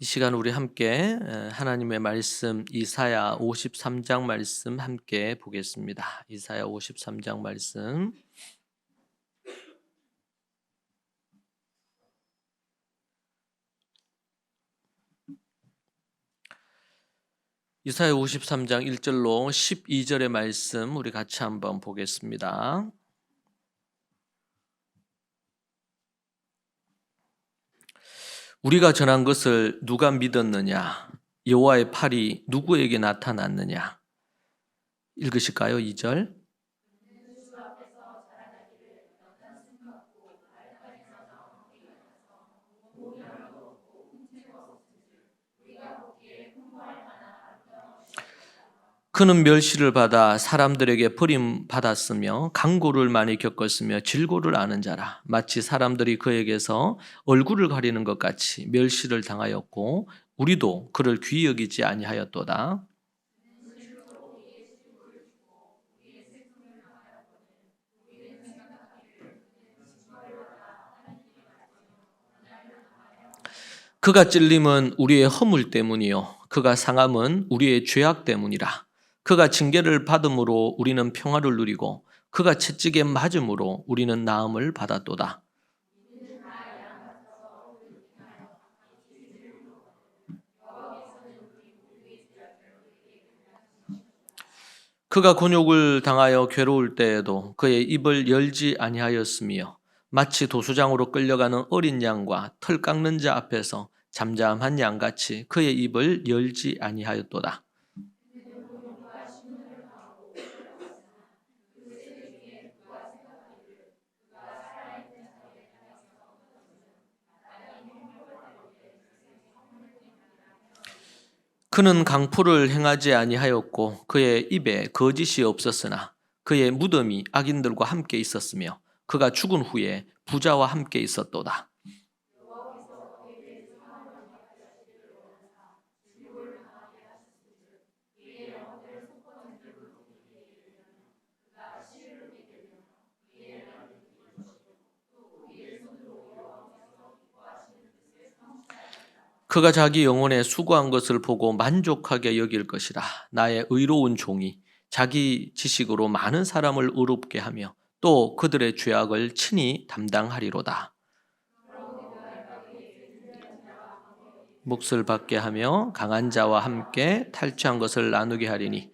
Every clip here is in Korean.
이 시간 우리 함께 하나님의 말씀 이사야 53장 말씀 함께 보겠습니다. 이사야 53장 말씀. 이사야 53장 1절로 12절의 말씀 우리 같이 한번 보겠습니다. 우리가 전한 것을 누가 믿었느냐? 여호와의 팔이 누구에게 나타났느냐? 읽으실까요? 2절. 그는 멸시를 받아 사람들에게 버림받았으며 강고를 많이 겪었으며 질고를 아는 자라. 마치 사람들이 그에게서 얼굴을 가리는 것 같이 멸시를 당하였고 우리도 그를 귀히 여기지 아니하였도다. 그가 찔림은 우리의 허물 때문이요 그가 상함은 우리의 죄악 때문이라. 그가 징계를 받음으로 우리는 평화를 누리고 그가 채찍에 맞음으로 우리는 나음을 받았도다. 그가 곤욕을 당하여 괴로울 때에도 그의 입을 열지 아니하였으며 마치 도수장으로 끌려가는 어린 양과 털 깎는 자 앞에서 잠잠한 양같이 그의 입을 열지 아니하였도다. 그는 강포를 행하지 아니하였고 그의 입에 거짓이 없었으나 그의 무덤이 악인들과 함께 있었으며 그가 죽은 후에 부자와 함께 있었도다. 그가 자기 영혼에 수고한 것을 보고 만족하게 여길 것이라. 나의 의로운 종이 자기 지식으로 많은 사람을 의롭게 하며 또 그들의 죄악을 친히 담당하리로다. 몫을 받게 하며 강한 자와 함께 탈취한 것을 나누게 하리니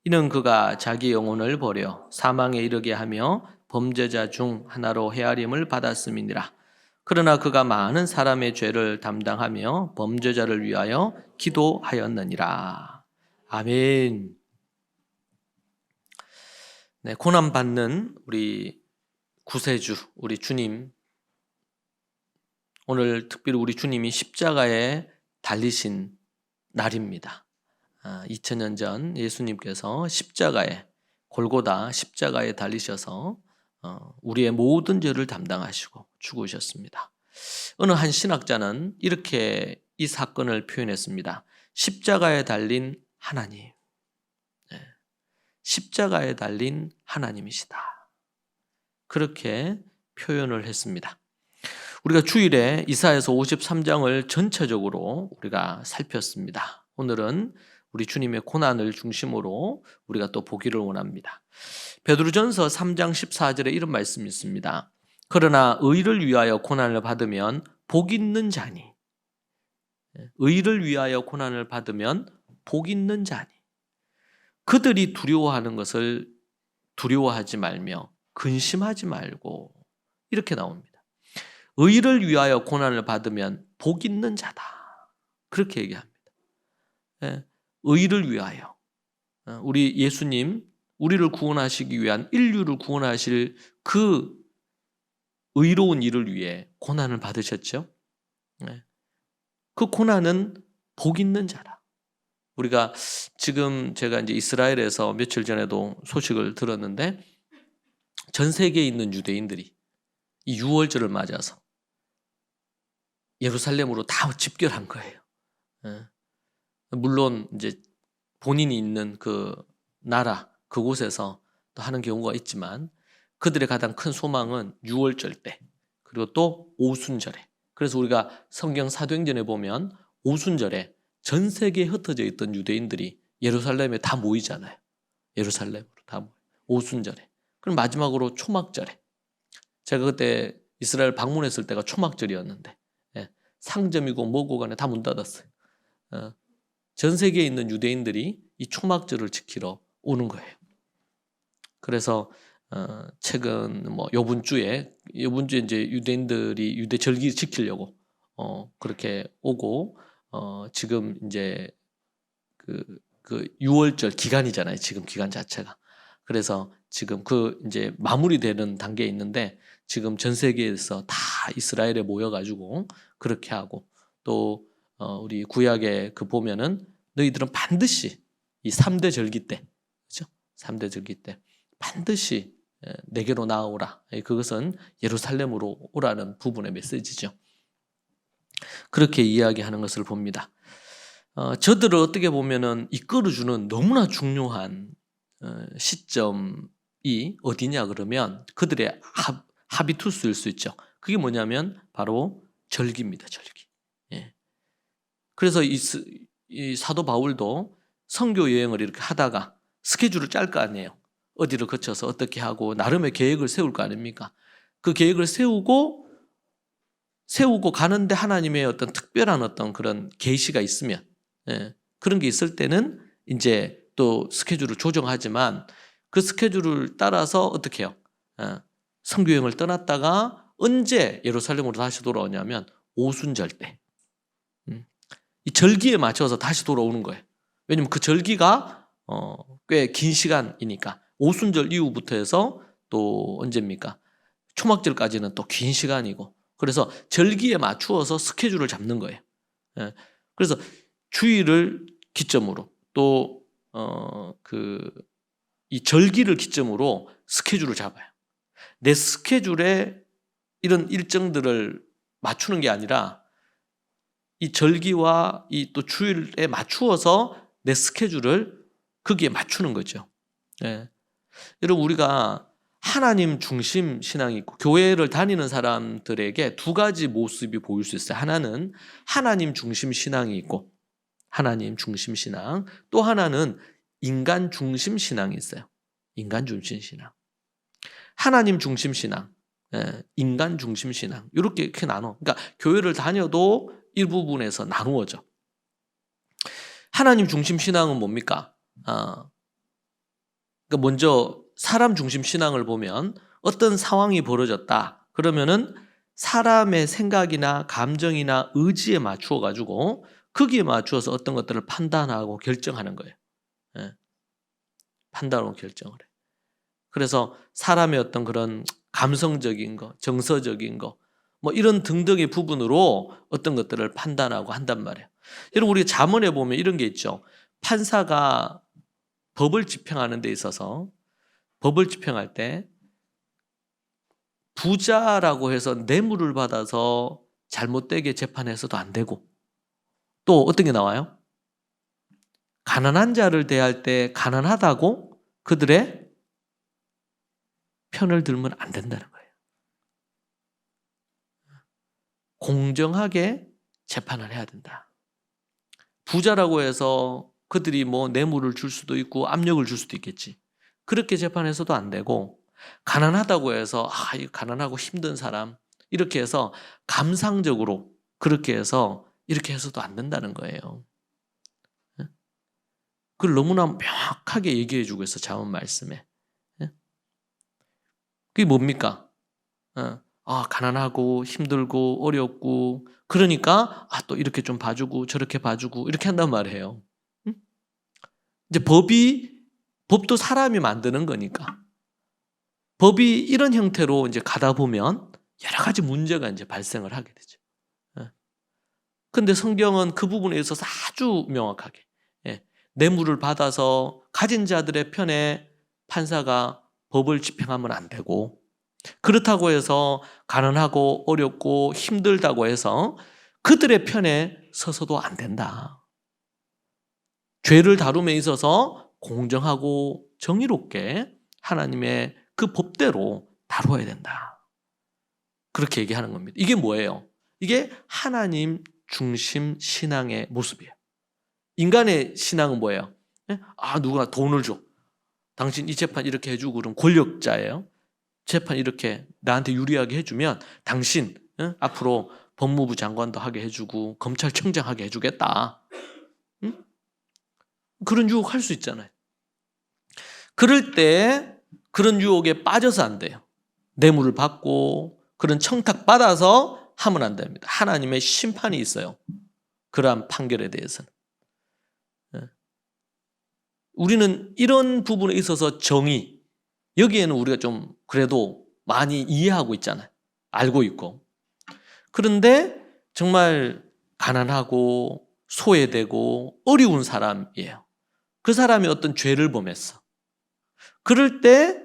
이는 그가 자기 영혼을 버려 사망에 이르게 하며 범죄자 중 하나로 헤아림을 받았음이니라. 그러나 그가 많은 사람의 죄를 담당하며 범죄자를 위하여 기도하였느니라. 아멘. 네, 고난받는 우리 구세주, 우리 주님. 오늘 특별히 우리 주님이 십자가에 달리신 날입니다. 2000년 전 예수님께서 골고다 십자가에 달리셔서 우리의 모든 죄를 담당하시고 죽으셨습니다. 어느 한 신학자는 이렇게 이 사건을 표현했습니다. 십자가에 달린 하나님. 십자가에 달린 하나님이시다. 그렇게 표현을 했습니다. 우리가 주일에 이사야서 53장을 전체적으로 우리가 살폈습니다. 오늘은 우리 주님의 고난을 중심으로 우리가 또 보기를 원합니다. 베드로전서 3장 14절에 이런 말씀이 있습니다. 그러나 의를 위하여 고난을 받으면 복 있는 자니. 의를 위하여 고난을 받으면 복 있는 자니. 그들이 두려워하는 것을 두려워하지 말며 근심하지 말고 이렇게 나옵니다. 의를 위하여 고난을 받으면 복 있는 자다. 그렇게 얘기합니다. 의를 위하여. 우리 예수님, 우리를 구원하시기 위한 인류를 구원하실 그 의로운 일을 위해 고난을 받으셨죠. 그 고난은 복 있는 자다. 우리가 지금 제가 이제 이스라엘에서 며칠 전에도 소식을 들었는데 전 세계에 있는 유대인들이 이 유월절을 맞아서 예루살렘으로 다 집결한 거예요. 물론 이제 본인이 있는 그 나라 그곳에서 또 하는 경우가 있지만 그들의 가장 큰 소망은 유월절 때 그리고 또 오순절에. 그래서 우리가 성경 사도행전에 보면 오순절에 전 세계에 흩어져 있던 유대인들이 예루살렘에 다 모이잖아요. 예루살렘으로 다 모여. 오순절에. 그럼 마지막으로 초막절에. 제가 그때 이스라엘 방문했을 때가 초막절이었는데 상점이고 뭐고 간에 다 문 닫았어요. 전 세계에 있는 유대인들이 이 초막절을 지키러 오는 거예요. 그래서 최근 요번 주에 이제 유대인들이 유대 절기 지키려고 그렇게 오고 지금 이제 그 6월절 기간이잖아요. 지금 기간 자체가. 그래서 지금 이제 마무리되는 단계에 있는데 지금 전 세계에서 다 이스라엘에 모여가지고 그렇게 하고 또 우리 구약에 보면은 너희들은 반드시 이 3대 절기 때, 그죠? 3대 절기 때 반드시 내게로 나아오라. 그것은 예루살렘으로 오라는 부분의 메시지죠. 그렇게 이야기하는 것을 봅니다. 저들을 어떻게 보면은 이끌어주는 너무나 중요한 시점이 어디냐 그러면 그들의 하비투스일 수 있죠. 그게 뭐냐면 바로 절기입니다. 절기. 예. 그래서 이 사도 바울도 선교 여행을 이렇게 하다가 스케줄을 짤 거 아니에요. 어디를 거쳐서 어떻게 하고 나름의 계획을 세울 거 아닙니까? 그 계획을 세우고 가는데 하나님의 어떤 특별한 어떤 그런 계시가 있으면 그런 게 있을 때는 이제 또 스케줄을 조정하지만 그 스케줄을 따라서 어떻게 해요? 선교 여행을 떠났다가 언제 예루살렘으로 다시 돌아오냐면 오순절 때. 이 절기에 맞춰서 다시 돌아오는 거예요. 왜냐면 그 절기가 꽤 긴 시간이니까 오순절 이후부터 해서 또 언제입니까? 초막절까지는 또 긴 시간이고 그래서 절기에 맞추어서 스케줄을 잡는 거예요. 그래서 주일을 기점으로 또 이 절기를 기점으로 스케줄을 잡아요. 내 스케줄에 이런 일정들을 맞추는 게 아니라 이 절기와 이 또 주일에 맞추어서 내 스케줄을 거기에 맞추는 거죠. 여러분 우리가 하나님 중심 신앙이 있고 교회를 다니는 사람들에게 두 가지 모습이 보일 수 있어요. 하나는 하나님 중심 신앙이 있고 하나님 중심 신앙, 또 하나는 인간 중심 신앙이 있어요. 인간 중심 신앙. 하나님 중심 신앙, 인간 중심 신앙 이렇게 나눠. 그러니까 교회를 다녀도 일부분에서 나누어져. 하나님 중심 신앙은 뭡니까? 그러니까 먼저 사람 중심 신앙을 보면 어떤 상황이 벌어졌다. 그러면은 사람의 생각이나 감정이나 의지에 맞추어 가지고 거기에 맞추어서 어떤 것들을 판단하고 결정하는 거예요. 판단하고 결정을 해. 그래서 사람의 어떤 그런 감성적인 거, 정서적인 거, 이런 등등의 부분으로 어떤 것들을 판단하고 한단 말이에요. 여러분 우리가 잠언에 보면 이런 게 있죠. 판사가 법을 집행하는 데 있어서 법을 집행할 때 부자라고 해서 뇌물을 받아서 잘못되게 재판해서도 안 되고 또 어떤 게 나와요? 가난한 자를 대할 때 가난하다고 그들의 편을 들면 안 된다는 거예요. 공정하게 재판을 해야 된다. 부자라고 해서 그들이 뇌물을 줄 수도 있고 압력을 줄 수도 있겠지. 그렇게 재판해서도 안 되고 가난하다고 해서 가난하고 힘든 사람 이렇게 해서 감상적으로 그렇게 해서 이렇게 해서도 안 된다는 거예요. 그걸 너무나 명확하게 얘기해 주고 있어 잠언 말씀에. 그게 뭡니까? 가난하고 힘들고 어렵고 그러니까 또 이렇게 좀 봐주고 저렇게 봐주고 이렇게 한단 말이에요. 이제 법도 사람이 만드는 거니까 법이 이런 형태로 이제 가다 보면 여러 가지 문제가 이제 발생을 하게 되죠. 그런데 성경은 그 부분에 있어서 아주 명확하게 뇌물을 받아서 가진 자들의 편에 판사가 법을 집행하면 안 되고 그렇다고 해서 가난하고 어렵고 힘들다고 해서 그들의 편에 서서도 안 된다. 죄를 다룸에 있어서 공정하고 정의롭게 하나님의 그 법대로 다루어야 된다. 그렇게 얘기하는 겁니다. 이게 뭐예요? 이게 하나님 중심 신앙의 모습이에요. 인간의 신앙은 뭐예요? 누가 돈을 줘. 당신 이 재판 이렇게 해주고 그럼 권력자예요. 재판 이렇게 나한테 유리하게 해주면 당신 앞으로 법무부 장관도 하게 해주고 검찰청장 하게 해주겠다. 그런 유혹할 수 있잖아요. 그럴 때 그런 유혹에 빠져서 안 돼요. 뇌물을 받고 그런 청탁 받아서 하면 안 됩니다. 하나님의 심판이 있어요. 그러한 판결에 대해서는. 우리는 이런 부분에 있어서 정의, 여기에는 우리가 좀 그래도 많이 이해하고 있잖아요. 알고 있고. 그런데 정말 가난하고 소외되고 어려운 사람이에요. 그 사람이 어떤 죄를 범했어. 그럴 때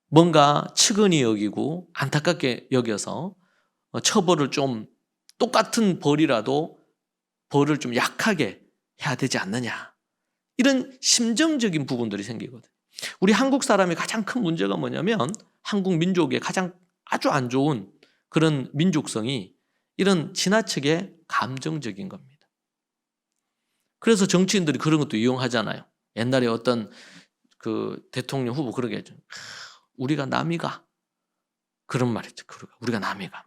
뭔가 측은히 여기고 안타깝게 여겨서 처벌을 좀 똑같은 벌이라도 벌을 좀 약하게 해야 되지 않느냐. 이런 심정적인 부분들이 생기거든요. 우리 한국 사람의 가장 큰 문제가 뭐냐면 한국 민족의 가장 아주 안 좋은 그런 민족성이 이런 지나치게 감정적인 겁니다. 그래서 정치인들이 그런 것도 이용하잖아요. 옛날에 어떤 그 대통령 후보 그러게 했죠. 우리가 남이가 그런 말했죠. 우리가 남이가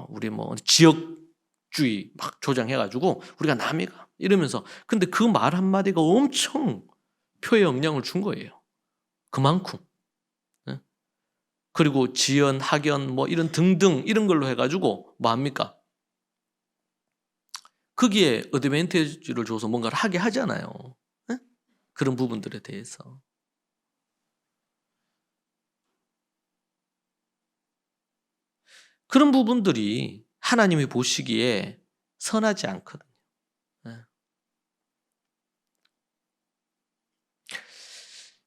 우리 뭐 지역주의 막 조장해가지고 우리가 남이가 이러면서 근데 그 말 한마디가 엄청 표의 영향을 준 거예요. 그만큼. 그리고 지연, 학연 뭐 이런 등등 이런 걸로 해가지고 뭐 합니까? 거기에 어드밴티지를 줘서 뭔가를 하게 하잖아요. 그런 부분들에 대해서. 그런 부분들이 하나님이 보시기에 선하지 않거든요.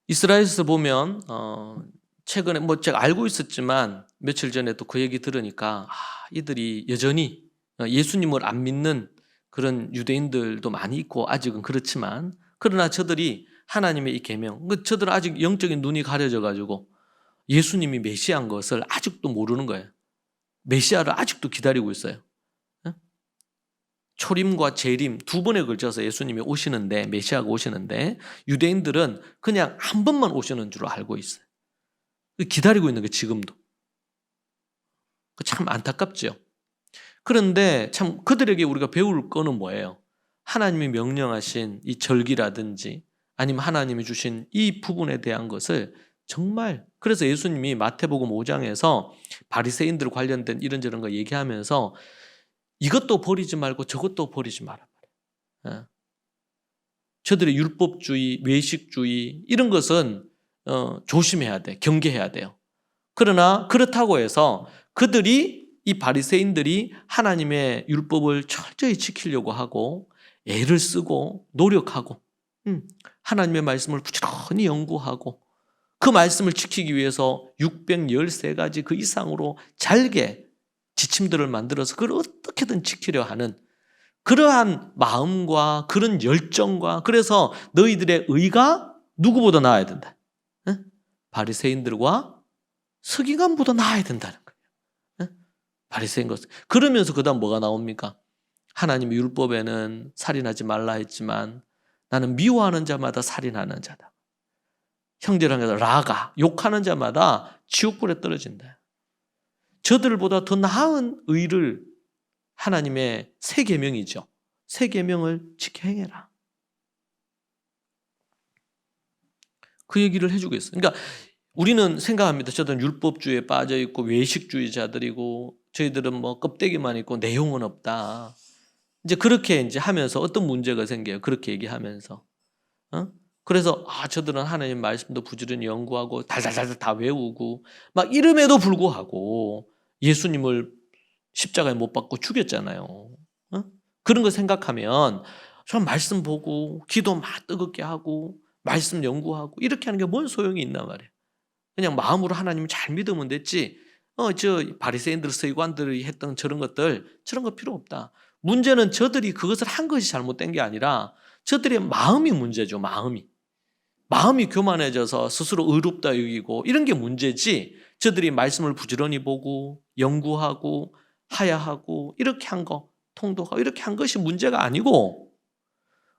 이스라엘에서 보면 최근에 뭐 제가 알고 있었지만 며칠 전에 또 그 얘기 들으니까 이들이 여전히 예수님을 안 믿는 그런 유대인들도 많이 있고 아직은 그렇지만 그러나 저들이 하나님의 이 계명, 저들은 아직 영적인 눈이 가려져 가지고 예수님이 메시아인 것을 아직도 모르는 거예요. 메시아를 아직도 기다리고 있어요. 초림과 재림 두 번에 걸쳐서 예수님이 오시는데 메시아가 오시는데 유대인들은 그냥 한 번만 오시는 줄 알고 있어요. 기다리고 있는 게 지금도. 참 안타깝죠. 그런데 참 그들에게 우리가 배울 거는 뭐예요? 하나님이 명령하신 이 절기라든지 아니면 하나님이 주신 이 부분에 대한 것을 정말 그래서 예수님이 마태복음 5장에서 바리새인들 관련된 이런저런 거 얘기하면서 이것도 버리지 말고 저것도 버리지 마라. 저들의 율법주의, 외식주의 이런 것은 조심해야 돼. 경계해야 돼요. 그러나 그렇다고 해서 그들이 이 바리새인들이 하나님의 율법을 철저히 지키려고 하고 애를 쓰고 노력하고 하나님의 말씀을 부지런히 연구하고 그 말씀을 지키기 위해서 613가지 그 이상으로 잘게 지침들을 만들어서 그걸 어떻게든 지키려 하는 그러한 마음과 그런 열정과 그래서 너희들의 의가 누구보다 나아야 된다. 바리새인들과 서기관보다 나아야 된다는 거예요. 바리새인 것. 그러면서 그다음 뭐가 나옵니까? 하나님의 율법에는 살인하지 말라 했지만 나는 미워하는 자마다 살인하는 자다. 형제랑 해서 라가 욕하는 자마다 지옥불에 떨어진다. 저들보다 더 나은 의를 하나님의 새 계명이죠. 새 계명을 지켜 행해라. 그 얘기를 해주고 있어요. 그러니까 우리는 생각합니다. 저들은 율법주의에 빠져 있고 외식주의자들이고 저희들은 뭐 껍데기만 있고 내용은 없다. 이제 그렇게 이제 하면서 어떤 문제가 생겨요. 그렇게 얘기하면서. 그래서 저들은 하나님 말씀도 부지런히 연구하고 달달달달 다 외우고 막 이름에도 불구하고 예수님을 십자가에 못 박고 죽였잖아요. 그런 거 생각하면 저 말씀 보고 기도 막 뜨겁게 하고 말씀 연구하고 이렇게 하는 게 뭔 소용이 있나 말이에요. 그냥 마음으로 하나님을 잘 믿으면 됐지. 저 바리새인들 서기관들이 했던 저런 거 필요 없다. 문제는 저들이 그것을 한 것이 잘못된 게 아니라 저들의 마음이 문제죠. 마음이 교만해져서 스스로 의롭다 여기고 이런 게 문제지. 저들이 말씀을 부지런히 보고 연구하고 하야하고 이렇게 한 거, 통독하고 이렇게 한 것이 문제가 아니고,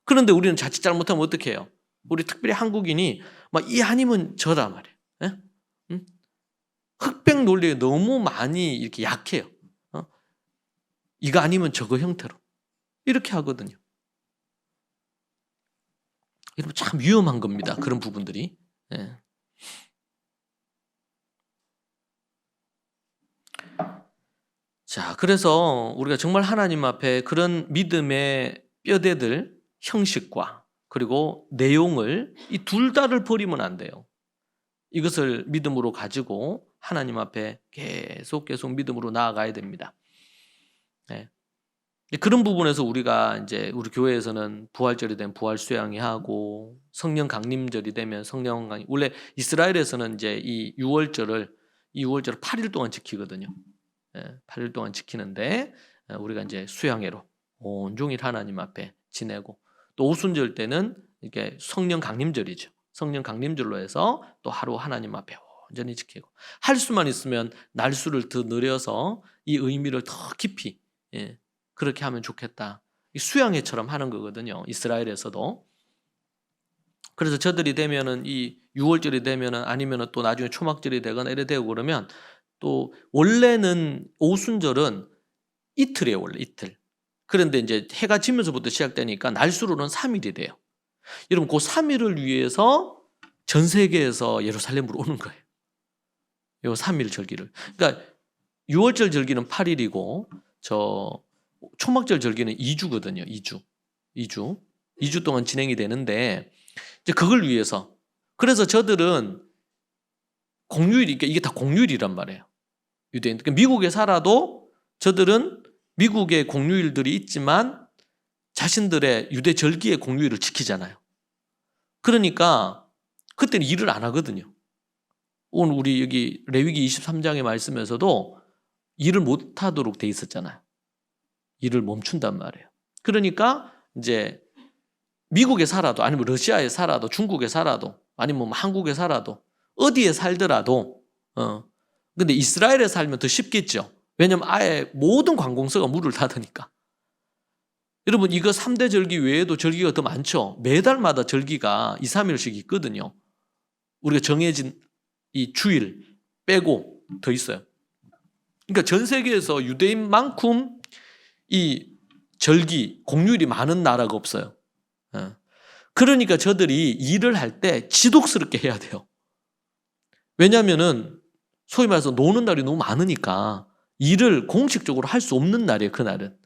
그런데 우리는 자칫 잘못하면 어떻게 해요? 우리 특별히 한국인이 막 이 아니면 저다 말이에요. 예? 응? 흑백 논리에 너무 많이 이렇게 약해요. 이거 아니면 저거 형태로 이렇게 하거든요. 여러분 참 위험한 겁니다. 그런 부분들이. 예. 자, 그래서 우리가 정말 하나님 앞에 그런 믿음의 뼈대들, 형식과 그리고 내용을 이 둘 다를 버리면 안 돼요. 이것을 믿음으로 가지고 하나님 앞에 계속 믿음으로 나아가야 됩니다. 네. 그런 부분에서 우리가 이제 우리 교회에서는 부활절이 되면 부활 수양회 하고, 성령 강림절이 되면 성령 강림. 원래 이스라엘에서는 이제 이 6월절을 8일 동안 지키거든요. 8일 동안 지키는데 우리가 이제 수양회로 온종일 하나님 앞에 지내고, 또 오순절 때는 이게 성령 강림절이죠. 성령 강림절로 해서 또 하루 하나님 앞에 온전히 지키고, 할 수만 있으면 날수를 더 늘려서 이 의미를 더 깊이 그렇게 하면 좋겠다. 수양회처럼 하는 거거든요. 이스라엘에서도. 그래서 저들이 되면은 이 6월절이 되면은, 아니면은 또 나중에 초막절이 되거나 이래 되고 그러면, 또 원래는 오순절은 이틀이에요. 원래 이틀. 그런데 이제 해가 지면서부터 시작되니까 날수로는 3일이 돼요. 여러분 그 3일을 위해서 전 세계에서 예루살렘으로 오는 거예요. 요 3일 절기를. 그러니까 6월절 절기는 8일이고 저 초막절 절기는 2주거든요. 2주 동안 진행이 되는데, 이제 그걸 위해서, 그래서 저들은 공휴일이, 이게 다 공휴일이란 말이에요. 유대인. 그러니까 미국에 살아도 저들은 미국의 공휴일들이 있지만 자신들의 유대 절기의 공휴일을 지키잖아요. 그러니까 그때는 일을 안 하거든요. 오늘 우리 여기 레위기 23장의 말씀에서도 일을 못 하도록 돼 있었잖아요. 일을 멈춘단 말이에요. 그러니까 이제 미국에 살아도, 아니면 러시아에 살아도, 중국에 살아도, 아니면 뭐 한국에 살아도, 어디에 살더라도, 근데 이스라엘에 살면 더 쉽겠죠. 왜냐면 아예 모든 관공서가 문을 닫으니까. 여러분 이거 3대 절기 외에도 절기가 더 많죠. 매달마다 절기가 2, 3일씩 있거든요. 우리가 정해진 이 주일 빼고 더 있어요. 그러니까 전 세계에서 유대인만큼 이 절기, 공휴일이 많은 나라가 없어요. 그러니까 저들이 일을 할 때 지독스럽게 해야 돼요. 왜냐하면은 소위 말해서 노는 날이 너무 많으니까 일을 공식적으로 할 수 없는 날이에요. 그날은.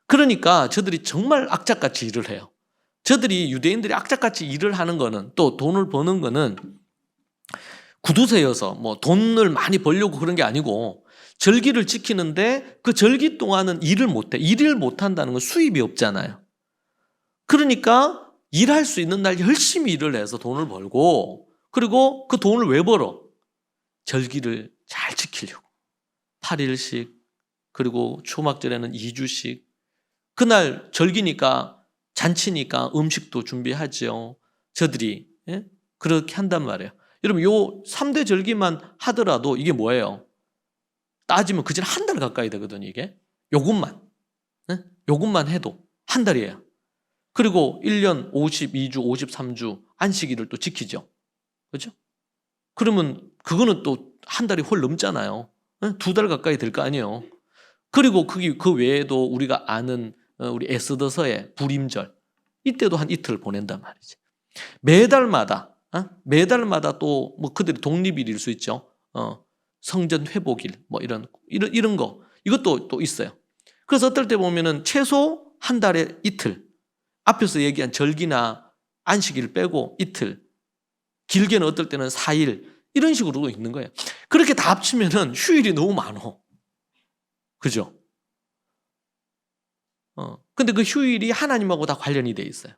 그러니까 저들이 정말 악착같이 일을 해요. 저들이, 유대인들이 악착같이 일을 하는 거는, 또 돈을 버는 거는 구두쇠여서 뭐 돈을 많이 벌려고 그런 게 아니고, 절기를 지키는데 그 절기 동안은 일을 못해. 일을 못한다는 건 수입이 없잖아요. 그러니까 일할 수 있는 날 열심히 일을 해서 돈을 벌고, 그리고 그 돈을 왜 벌어? 절기를 잘 지키려고. 8일씩, 그리고 초막절에는 2주씩. 그날 절기니까, 잔치니까 음식도 준비하죠. 저들이 그렇게 한단 말이에요. 여러분 요 3대 절기만 하더라도 이게 뭐예요? 따지면 그전 한 달 가까이 되거든요. 이게 요것만 해도 한 달이에요. 그리고 1년 52주 53주 안식일을 또 지키죠. 그렇죠? 그러면 그거는 또 한 달이 훨 넘잖아요. 2달 가까이 될 거 아니에요. 그리고 그 외에도 우리가 아는 우리 에스더서의 불임절, 이때도 한 이틀 보낸단 말이지. 매달마다 또 뭐 그들이 독립일일 수 있죠. 성전 회복일 뭐 이런 거, 이것도 또 있어요. 그래서 어떨 때 보면은 최소 한 달에 이틀, 앞에서 얘기한 절기나 안식일 빼고 이틀, 길게는 어떨 때는 4일, 이런 식으로도 있는 거예요. 그렇게 다 합치면은 휴일이 너무 많어. 그죠? 근데 그 휴일이 하나님하고 다 관련이 돼 있어요.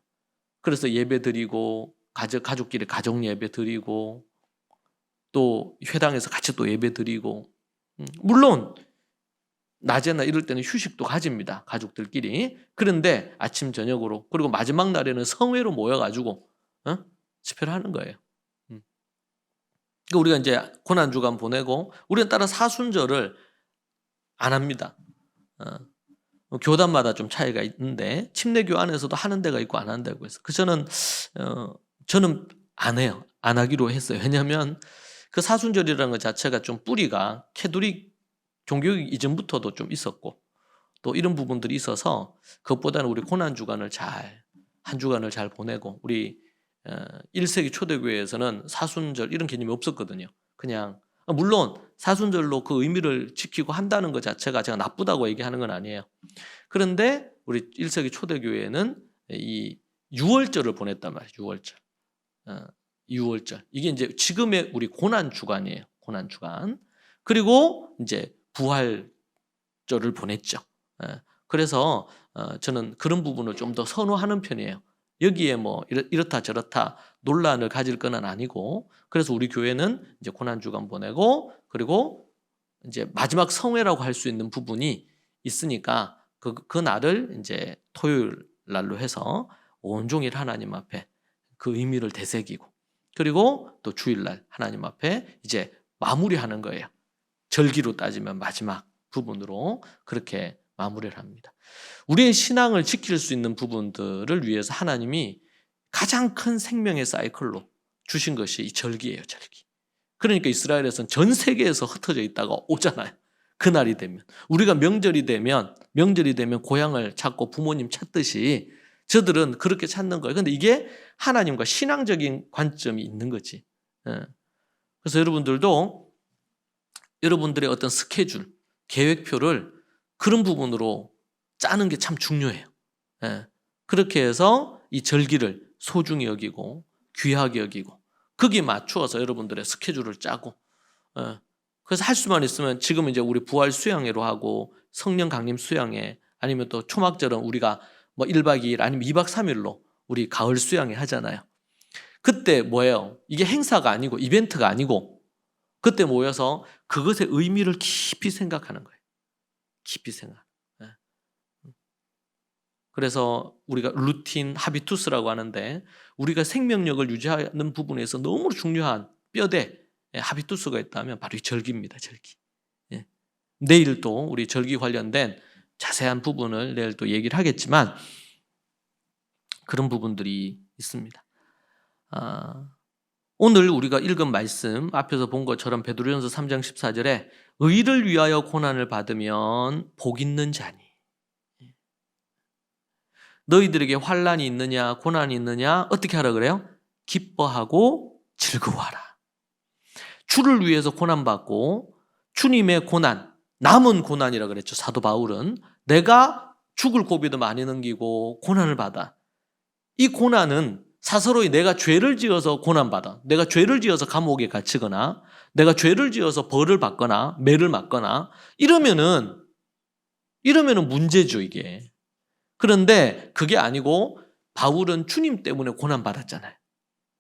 그래서 예배 드리고, 가족끼리 가정 예배 드리고, 또 회당에서 같이 또 예배 드리고, 물론 낮에나 이럴 때는 휴식도 가집니다. 가족들끼리. 그런데 아침 저녁으로, 그리고 마지막 날에는 성회로 모여가지고 집회를 하는 거예요. 그러니까 우리가 이제 고난주간 보내고, 우리는 따라 사순절을 안 합니다. 교단마다 좀 차이가 있는데 침례교 안에서도 하는 데가 있고 안 하는 데가 있고 해서 저는 안 해요. 안 하기로 했어요. 왜냐하면 그 사순절이라는 것 자체가 좀 뿌리가 캐톨릭 종교 이전부터도 좀 있었고 또 이런 부분들이 있어서 그것보다는 우리 고난주간을 한 주간을 잘 보내고 우리 1세기 초대교회에서는 사순절 이런 개념이 없었거든요. 그냥 물론 사순절로 그 의미를 지키고 한다는 것 자체가 제가 나쁘다고 얘기하는 건 아니에요. 그런데 우리 1세기 초대교회는 이 유월절을 보냈단 말이에요. 유월절. 유월절. 이게 이제 지금의 우리 고난주간이에요. 고난주간. 그리고 이제 부활절을 보냈죠. 그래서 저는 그런 부분을 좀 더 선호하는 편이에요. 여기에 뭐 이렇다 저렇다 논란을 가질 건 아니고 그래서 우리 교회는 이제 고난주간 보내고 그리고 이제 마지막 성회라고 할 수 있는 부분이 있으니까 그 날을 이제 토요일 날로 해서 온종일 하나님 앞에 그 의미를 되새기고 그리고 또 주일날 하나님 앞에 이제 마무리하는 거예요. 절기로 따지면 마지막 부분으로 그렇게 마무리를 합니다. 우리의 신앙을 지킬 수 있는 부분들을 위해서 하나님이 가장 큰 생명의 사이클로 주신 것이 이 절기예요. 절기. 그러니까 이스라엘에서는 전 세계에서 흩어져 있다가 오잖아요. 그날이 되면. 우리가 명절이 되면 고향을 찾고 부모님 찾듯이 저들은 그렇게 찾는 거예요. 그런데 이게 하나님과 신앙적인 관점이 있는 거지. 그래서 여러분들도 여러분들의 어떤 스케줄, 계획표를 그런 부분으로 짜는 게 참 중요해요. 그렇게 해서 이 절기를 소중히 여기고 귀하게 여기고 거기에 맞추어서 여러분들의 스케줄을 짜고 그래서 할 수만 있으면 지금 이제 우리 부활 수양회로 하고 성령 강림 수양회 아니면 또 초막절은 우리가 뭐 1박 2일 아니면 2박 3일로 우리 가을 수양회 하잖아요. 그때 뭐예요? 이게 행사가 아니고 이벤트가 아니고 그때 모여서 그것의 의미를 깊이 생각하는 거예요. 깊이 생각. 그래서 우리가 루틴, 하비투스라고 하는데 우리가 생명력을 유지하는 부분에서 너무 중요한 뼈대, 하비투스가 있다면 바로 이 절기입니다. 절기. 내일 또 우리 절기 관련된 자세한 부분을 내일 또 얘기를 하겠지만 그런 부분들이 있습니다. 오늘 우리가 읽은 말씀 앞에서 본 것처럼 베드로전서 3장 14절에 의를 위하여 고난을 받으면 복 있는 자니 너희들에게 환난이 있느냐 고난이 있느냐 어떻게 하라 그래요? 기뻐하고 즐거워하라. 주를 위해서 고난받고 주님의 고난, 남은 고난이라 그랬죠. 사도 바울은 내가 죽을 고비도 많이 넘기고 고난을 받아. 이 고난은 사서로이 내가 죄를 지어서 고난받아. 내가 죄를 지어서 감옥에 갇히거나 내가 죄를 지어서 벌을 받거나 매를 맞거나 이러면은 문제죠 이게. 그런데 그게 아니고 바울은 주님 때문에 고난받았잖아요.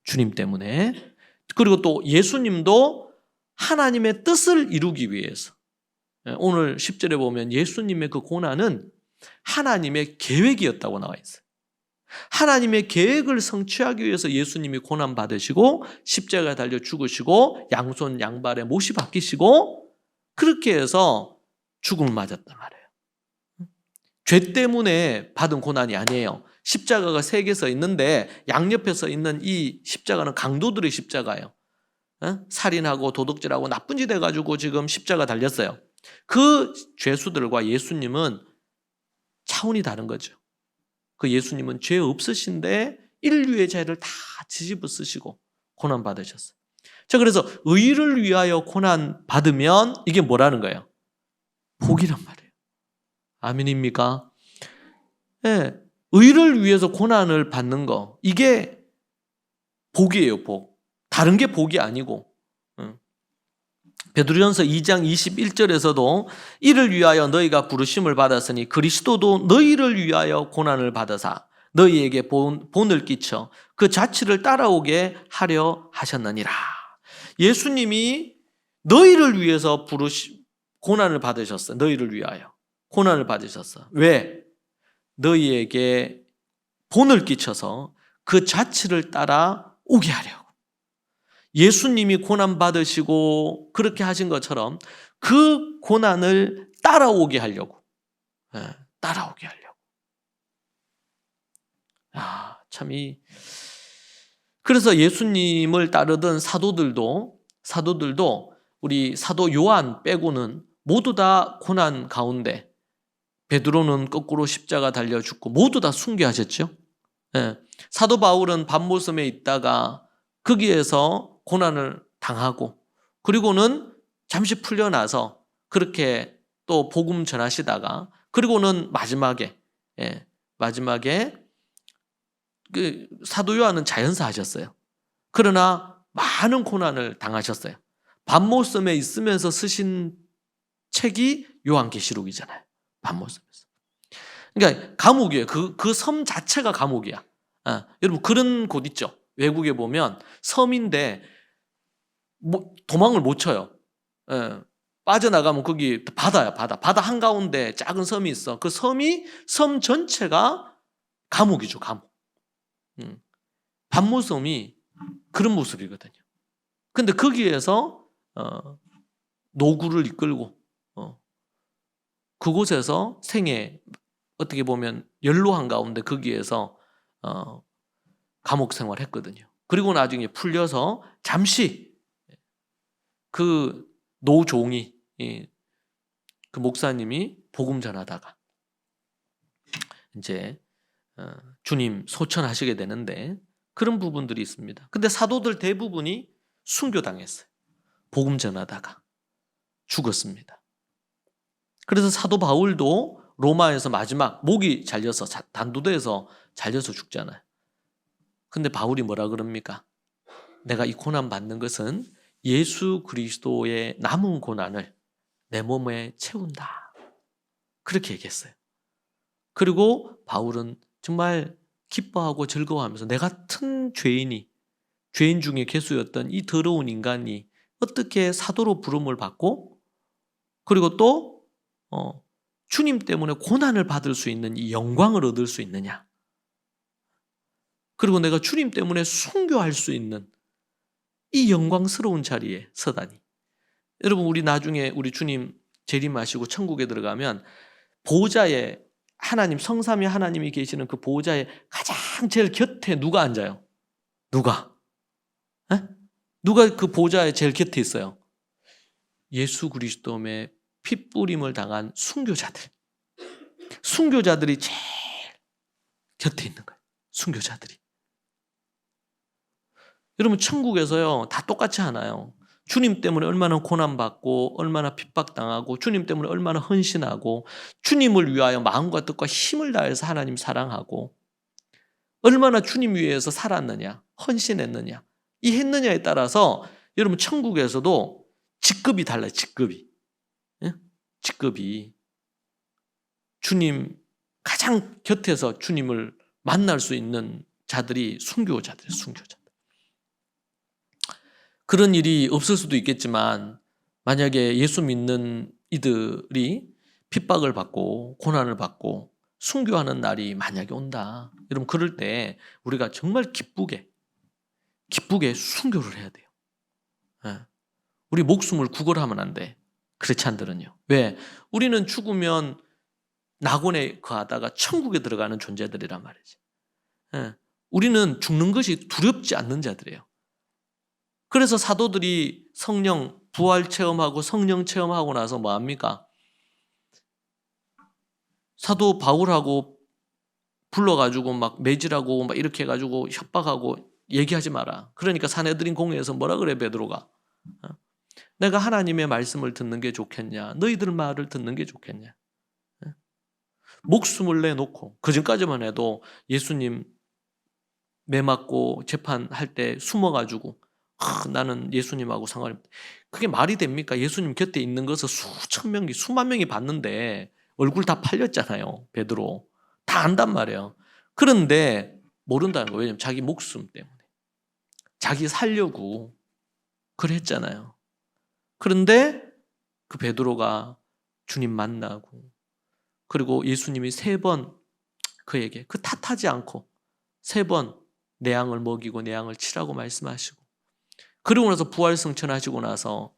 주님 때문에. 그리고 또 예수님도 하나님의 뜻을 이루기 위해서 오늘 10절에 보면 예수님의 그 고난은 하나님의 계획이었다고 나와 있어요. 하나님의 계획을 성취하기 위해서 예수님이 고난받으시고 십자가에 달려 죽으시고 양손 양발에 못이 박히시고 그렇게 해서 죽음을 맞았단 말이에요. 죄 때문에 받은 고난이 아니에요. 십자가가 세 개 서 있는데 양옆에 서 있는 이 십자가는 강도들의 십자가예요. 살인하고 도둑질하고 나쁜 짓 해가지고 지금 십자가 달렸어요. 그 죄수들과 예수님은 차원이 다른 거죠. 그 예수님은 죄 없으신데 인류의 죄를 다 뒤집어 쓰시고 고난 받으셨어요. 자, 그래서 의를 위하여 고난 받으면 이게 뭐라는 거예요? 복이란 말이에요. 아멘입니까? 네, 의를 위해서 고난을 받는 거 이게 복이에요. 복. 다른 게 복이 아니고 베드로전서 2장 21절에서도 이를 위하여 너희가 부르심을 받았으니 그리스도도 너희를 위하여 고난을 받으사 너희에게 본을 끼쳐 그 자취를 따라오게 하려 하셨느니라. 예수님이 너희를 위해서 고난을 받으셨어요. 너희를 위하여 고난을 받으셨어. 왜? 너희에게 본을 끼쳐서 그 자취를 따라오게 하려고. 예수님이 고난 받으시고 그렇게 하신 것처럼 그 고난을 따라오게 하려고. 따라오게 하려고. 그래서 예수님을 따르던 사도들도 우리 사도 요한 빼고는 모두 다 고난 가운데, 베드로는 거꾸로 십자가 달려 죽고 모두 다 순교하셨죠. 사도 바울은 밤모섬에 있다가 거기에서 고난을 당하고, 그리고는 잠시 풀려나서 그렇게 또 복음 전하시다가, 그리고는 마지막에 그 사도 요한은 자연사 하셨어요. 그러나 많은 고난을 당하셨어요. 밤모섬에 있으면서 쓰신 책이 요한계시록이잖아요. 밤모섬에서. 그러니까 감옥이에요. 그 섬 자체가 감옥이야. 여러분 그런 곳 있죠. 외국에 보면 섬인데 도망을 못 쳐요. 빠져나가면 거기 바다야, 바다 한가운데 작은 섬이 있어. 그 섬 전체가 감옥이죠, 감옥. 밤모섬이 그런 모습이거든요. 근데 거기에서 노구를 이끌고 그곳에서 생애, 어떻게 보면 연로한 가운데 거기에서 감옥 생활했거든요. 그리고 나중에 풀려서 잠시 그 노종이, 그 목사님이 복음 전하다가 이제 주님 소천하시게 되는데, 그런 부분들이 있습니다. 근데 사도들 대부분이 순교당했어요. 복음 전하다가 죽었습니다. 그래서 사도 바울도 로마에서 마지막 목이 잘려서 단두대에서 잘려서 죽잖아요. 근데 바울이 뭐라 그럽니까? 내가 이 고난 받는 것은 예수 그리스도의 남은 고난을 내 몸에 채운다. 그렇게 얘기했어요. 그리고 바울은 정말 기뻐하고 즐거워하면서 내 같은 죄인 중에 괴수였던 이 더러운 인간이 어떻게 사도로 부름을 받고, 그리고 또 주님 때문에 고난을 받을 수 있는 이 영광을 얻을 수 있느냐, 그리고 내가 주님 때문에 순교할 수 있는 이 영광스러운 자리에 서다니. 여러분, 우리 나중에 우리 주님 재림하시고 천국에 들어가면 보좌에 하나님, 성삼위 하나님이 계시는 그 보좌에 가장 제일 곁에 누가 앉아요? 누가 그 보좌에 제일 곁에 있어요? 예수 그리스도의 핏부림을 당한 순교자들이 제일 곁에 있는 거예요. 순교자들이. 여러분, 천국에서요 다 똑같지 않아요. 주님 때문에 얼마나 고난받고 얼마나 핍박당하고, 주님 때문에 얼마나 헌신하고, 주님을 위하여 마음과 뜻과 힘을 다해서 하나님 사랑하고, 얼마나 주님 위해서 살았느냐, 헌신했느냐, 이 했느냐에 따라서 여러분 천국에서도 직급이 달라요. 직급이 주님 가장 곁에서 주님을 만날 수 있는 자들이 순교자들. 그런 일이 없을 수도 있겠지만, 만약에 예수 믿는 이들이 핍박을 받고 고난을 받고 순교하는 날이 만약에 온다, 여러분 그럴 때 우리가 정말 기쁘게 순교를 해야 돼요. 우리 목숨을 구걸하면 안 돼. 그렇지 않들은요. 왜? 우리는 죽으면 낙원에 거하다가 천국에 들어가는 존재들이란 말이지. 우리는 죽는 것이 두렵지 않는 자들이에요. 그래서 사도들이 성령 부활 체험하고 성령 체험하고 나서 뭐합니까? 사도 바울하고 불러가지고 막 매질하고 막 이렇게 해가지고 협박하고, 얘기하지 마라. 그러니까 사내들인 공회에서 뭐라 그래 베드로가? 내가 하나님의 말씀을 듣는 게 좋겠냐, 너희들 말을 듣는 게 좋겠냐. 목숨을 내놓고, 그전까지만 해도 예수님 매 맞고 재판할 때 숨어가지고 나는 예수님하고 상관이 없다. 그게 말이 됩니까? 예수님 곁에 있는 것을 수만 명이 봤는데 얼굴 다 팔렸잖아요. 베드로 다 안단 말이에요. 그런데 모른다는 거예요. 왜냐하면 자기 목숨 때문에, 자기 살려고 그랬잖아요. 그런데 그 베드로가 주님 만나고, 그리고 예수님이 3번 그에게 그 탓하지 않고 3번 내 양을 먹이고 내 양을 치라고 말씀하시고, 그리고 나서 부활 승천하시고 나서,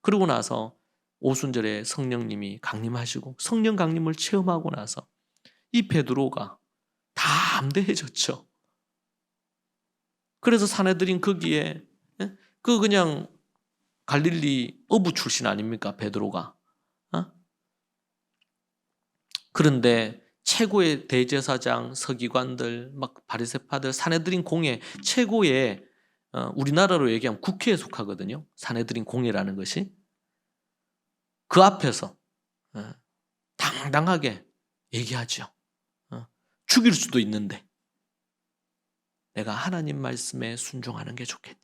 그리고 나서 오순절에 성령님이 강림하시고 성령 강림을 체험하고 나서 이 베드로가 담대해졌죠. 그래서 사내들인 거기에 그냥 갈릴리 어부 출신 아닙니까? 베드로가. 그런데 최고의 대제사장, 서기관들, 막 바리새파들, 사내들인 공회 최고의 우리나라로 얘기하면 국회에 속하거든요. 사내들인 공회라는 것이. 그 앞에서 당당하게 얘기하죠. 죽일 수도 있는데 내가 하나님 말씀에 순종하는 게 좋겠냐?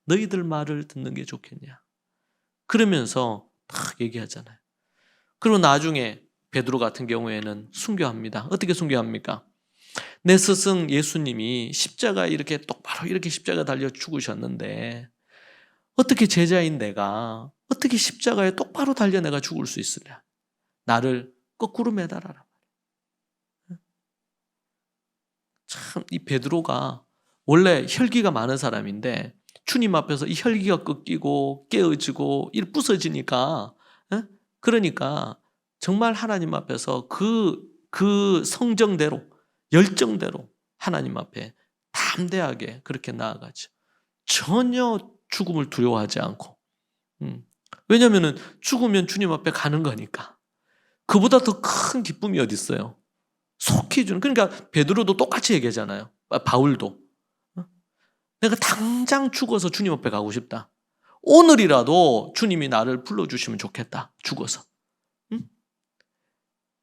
너희들 말을 듣는 게 좋겠냐? 그러면서 딱 얘기하잖아요. 그리고 나중에 베드로 같은 경우에는 순교합니다. 어떻게 순교합니까? 내 스승 예수님이 십자가에 이렇게 똑바로 이렇게 십자가 달려 죽으셨는데 어떻게 제자인 내가 어떻게 십자가에 똑바로 달려 내가 죽을 수 있으랴? 나를 거꾸로 매달아라. 참 이 베드로가 원래 혈기가 많은 사람인데 주님 앞에서 이 혈기가 꺾이고 깨어지고 부서지니까 그러니까 정말 하나님 앞에서 그 성정대로 열정대로 하나님 앞에 담대하게 그렇게 나아가죠. 전혀 죽음을 두려워하지 않고. 왜냐하면 죽으면 주님 앞에 가는 거니까. 그보다 더 큰 기쁨이 어디 있어요? 속히 주는. 그러니까 베드로도 똑같이 얘기하잖아요. 바울도. 내가 당장 죽어서 주님 앞에 가고 싶다. 오늘이라도 주님이 나를 불러주시면 좋겠다. 죽어서.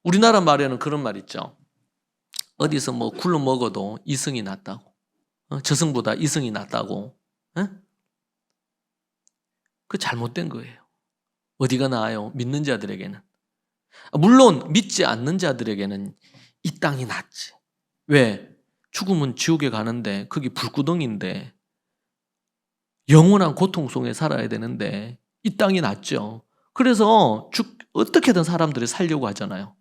우리나라 말에는 그런 말 있죠. 어디서 뭐 굴러 먹어도 이승이 낫다고. 저승보다 이승이 낫다고. 그 잘못된 거예요. 어디가 나아요? 믿는 자들에게는. 물론 믿지 않는 자들에게는 이 땅이 낫지. 왜? 죽으면 지옥에 가는데 거기 불구덩인데 영원한 고통 속에 살아야 되는데 이 땅이 낫죠. 그래서 어떻게든 사람들이 살려고 하잖아요.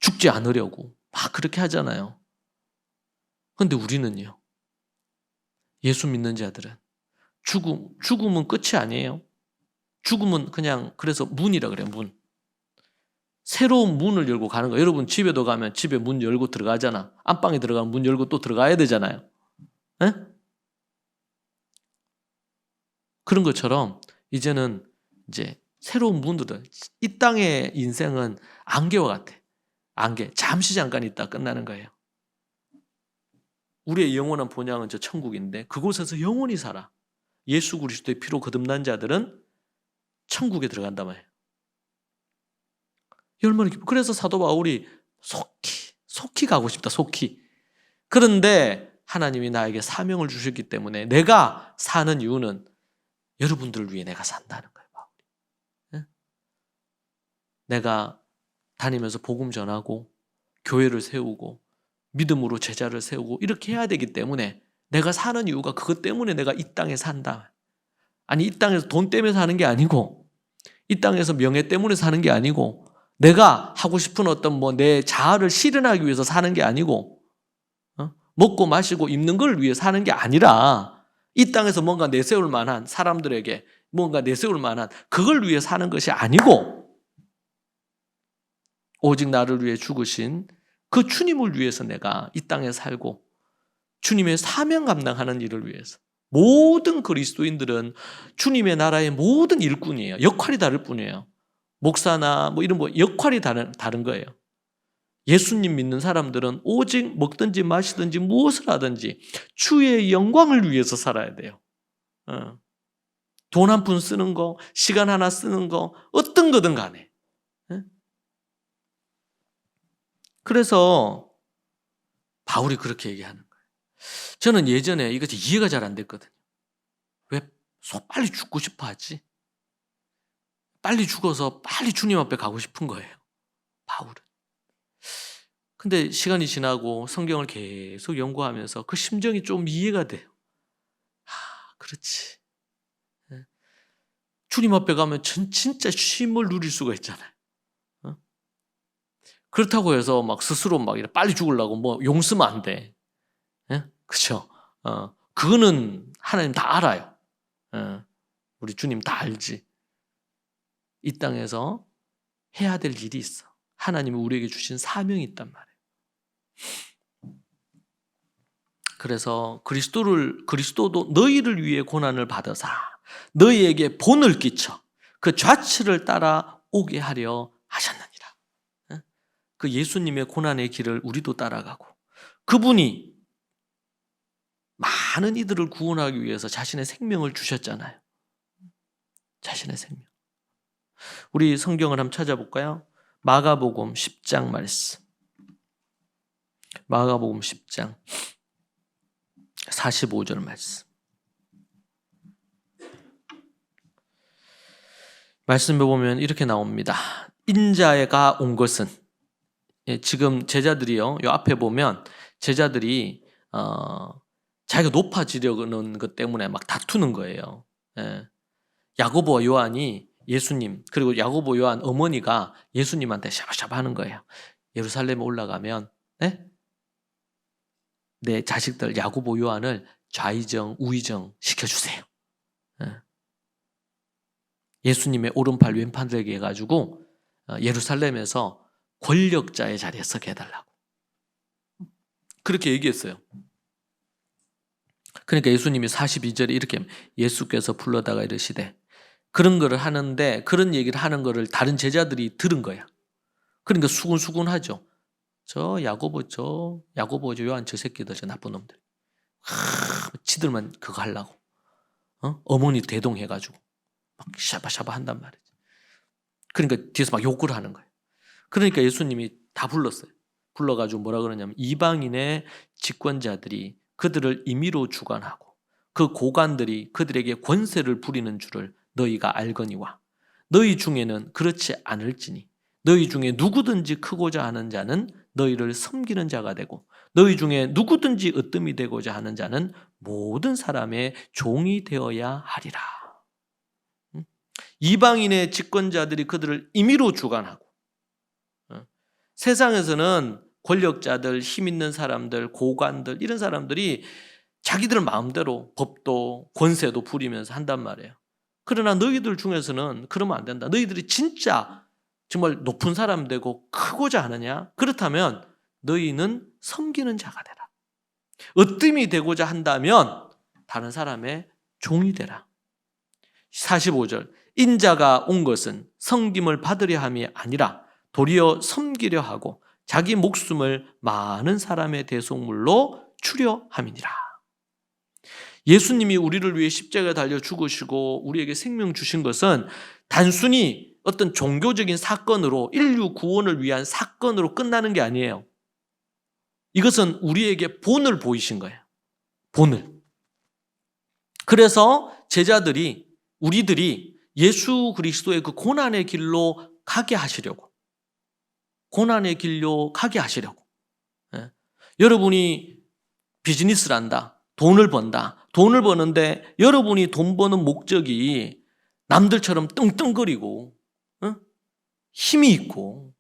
죽지 않으려고 막 그렇게 하잖아요. 그런데 우리는요. 예수 믿는 자들은 죽음은 끝이 아니에요. 죽음은 그냥 그래서 문이라 그래요. 문. 새로운 문을 열고 가는 거예요. 여러분 집에도 가면 집에 문 열고 들어가잖아. 안방에 들어가면 문 열고 또 들어가야 되잖아요. 에? 그런 것처럼 이제는 이제 새로운 문들을 이 땅의 인생은 안개와 같아. 안개. 잠시 잠깐 있다 끝나는 거예요. 우리의 영원한 본향은 저 천국인데 그곳에서 영원히 살아. 예수 그리스도의 피로 거듭난 자들은 천국에 들어간단 말이에요. 얼마나 기뻐. 그래서 사도 바울이 속히 가고 싶다. 속히. 그런데 하나님이 나에게 사명을 주셨기 때문에 내가 사는 이유는 여러분들을 위해 내가 산다는 거예요. 바울이. 내가 다니면서 복음 전하고 교회를 세우고 믿음으로 제자를 세우고 이렇게 해야 되기 때문에 내가 사는 이유가 그것 때문에 내가 이 땅에 산다. 아니 이 땅에서 돈 때문에 사는 게 아니고 이 땅에서 명예 때문에 사는 게 아니고 내가 하고 싶은 어떤 내 자아를 실현하기 위해서 사는 게 아니고 먹고 마시고 입는 걸 위해 사는 게 아니라 이 땅에서 뭔가 내세울 만한 사람들에게 뭔가 내세울 만한 그걸 위해 사는 것이 아니고 오직 나를 위해 죽으신 그 주님을 위해서 내가 이 땅에 살고 주님의 사명 감당하는 일을 위해서 모든 그리스도인들은 주님의 나라의 모든 일꾼이에요. 역할이 다를 뿐이에요. 목사나 이런 역할이 다른 거예요. 예수님 믿는 사람들은 오직 먹든지 마시든지 무엇을 하든지 주의 영광을 위해서 살아야 돼요. 돈 한 푼 쓰는 거, 시간 하나 쓰는 거, 어떤 거든 간에. 그래서 바울이 그렇게 얘기하는 거예요. 저는 예전에 이것이 이해가 잘 안 됐거든요. 왜 빨리 죽고 싶어 하지? 빨리 죽어서 빨리 주님 앞에 가고 싶은 거예요. 바울은. 근데 시간이 지나고 성경을 계속 연구하면서 그 심정이 좀 이해가 돼요. 그렇지. 주님 앞에 가면 진짜 쉼을 누릴 수가 있잖아요. 그렇다고 해서 막 스스로 막 빨리 죽으려고 용 쓰면 안 돼. 그렇죠? 그거는 하나님 다 알아요. 우리 주님 다 알지. 이 땅에서 해야 될 일이 있어. 하나님이 우리에게 주신 사명이 있단 말이에요. 그래서 그리스도도 너희를 위해 고난을 받으사 너희에게 본을 끼쳐 그 좌치를 따라 오게 하려 하셨느니라. 그 예수님의 고난의 길을 우리도 따라가고 그분이 많은 이들을 구원하기 위해서 자신의 생명을 주셨잖아요. 자신의 생명. 우리 성경을 한번 찾아볼까요? 마가복음 10장 말씀. 마가복음 10장 45절 말씀. 말씀에 보면 이렇게 나옵니다. 인자가 온 것은, 지금 제자들이요, 요 앞에 보면 제자들이 자기가 높아지려는 것 때문에 막 다투는 거예요. 야고보와 요한이 예수님, 그리고 야고보 요한 어머니가 예수님한테 샤바샤바 하는 거예요. 예루살렘에 올라가면 내 자식들 야고보 요한을 좌의정 우의정 시켜주세요. 예수님의 오른팔 왼팔 되게 해가지고 예루살렘에서 권력자의 자리에 서게 해달라고 그렇게 얘기했어요. 그러니까 예수님이 42절에 이렇게 예수께서 불러다가 이르시되, 그런 거를 하는데 그런 얘기를 하는 거를 다른 제자들이 들은 거야. 그러니까 수군수군하죠. 저 야고보 요한 저 새끼들, 저 나쁜 놈들. 지들만 그거 하려고. 어머니 대동해가지고 막 샤바샤바 한단 말이지. 그러니까 뒤에서 막 욕을 하는 거예요. 그러니까 예수님이 다 불렀어요. 불러가지고 뭐라 그러냐면, 이방인의 집권자들이 그들을 임의로 주관하고 그 고관들이 그들에게 권세를 부리는 줄을 너희가 알거니와 너희 중에는 그렇지 않을지니 너희 중에 누구든지 크고자 하는 자는 너희를 섬기는 자가 되고 너희 중에 누구든지 으뜸이 되고자 하는 자는 모든 사람의 종이 되어야 하리라. 이방인의 집권자들이 그들을 임의로 주관하고, 세상에서는 권력자들, 힘 있는 사람들, 고관들, 이런 사람들이 자기들 마음대로 법도 권세도 부리면서 한단 말이에요. 그러나 너희들 중에서는 그러면 안 된다. 너희들이 진짜 정말 높은 사람 되고 크고자 하느냐? 그렇다면 너희는 섬기는 자가 되라. 으뜸이 되고자 한다면 다른 사람의 종이 되라. 45절, 인자가 온 것은 섬김을 받으려 함이 아니라 도리어 섬기려 하고 자기 목숨을 많은 사람의 대속물로 주려 함이니라. 예수님이 우리를 위해 십자가에 달려 죽으시고 우리에게 생명 주신 것은 단순히 어떤 종교적인 사건으로, 인류 구원을 위한 사건으로 끝나는 게 아니에요. 이것은 우리에게 본을 보이신 거예요. 본을. 그래서 제자들이, 우리들이 예수 그리스도의 그 고난의 길로 가게 하시려고, 고난의 길로 가게 하시려고. 여러분이 비즈니스를 한다, 돈을 번다, 돈을 버는데 여러분이 돈 버는 목적이 남들처럼 떵떵거리고 힘이 있고,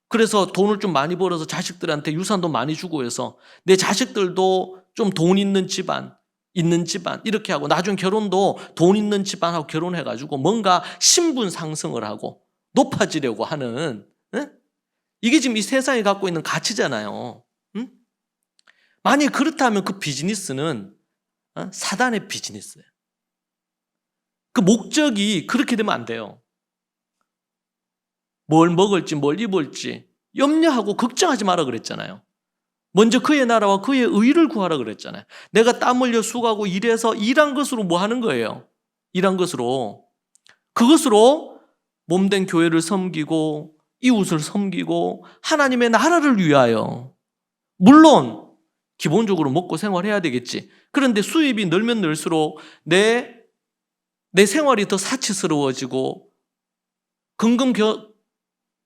그래서 돈을 좀 많이 벌어서 자식들한테 유산도 많이 주고 해서 내 자식들도 좀 돈 있는 집안 이렇게 하고, 나중 결혼도 돈 있는 집안하고 결혼해가지고 뭔가 신분 상승을 하고 높아지려고 하는, 이게 지금 이 세상이 갖고 있는 가치잖아요. 만약 그렇다면 그 비즈니스는 사단의 비즈니스예요. 그 목적이 그렇게 되면 안 돼요. 뭘 먹을지 뭘 입을지 염려하고 걱정하지 마라 그랬잖아요. 먼저 그의 나라와 그의 의를 구하라 그랬잖아요. 내가 땀 흘려 수고하고 일해서 일한 것으로 뭐 하는 거예요? 일한 것으로, 그것으로 몸된 교회를 섬기고 이웃을 섬기고 하나님의 나라를 위하여. 물론 기본적으로 먹고 생활해야 되겠지. 그런데 수입이 늘면 늘수록 내 생활이 더 사치스러워지고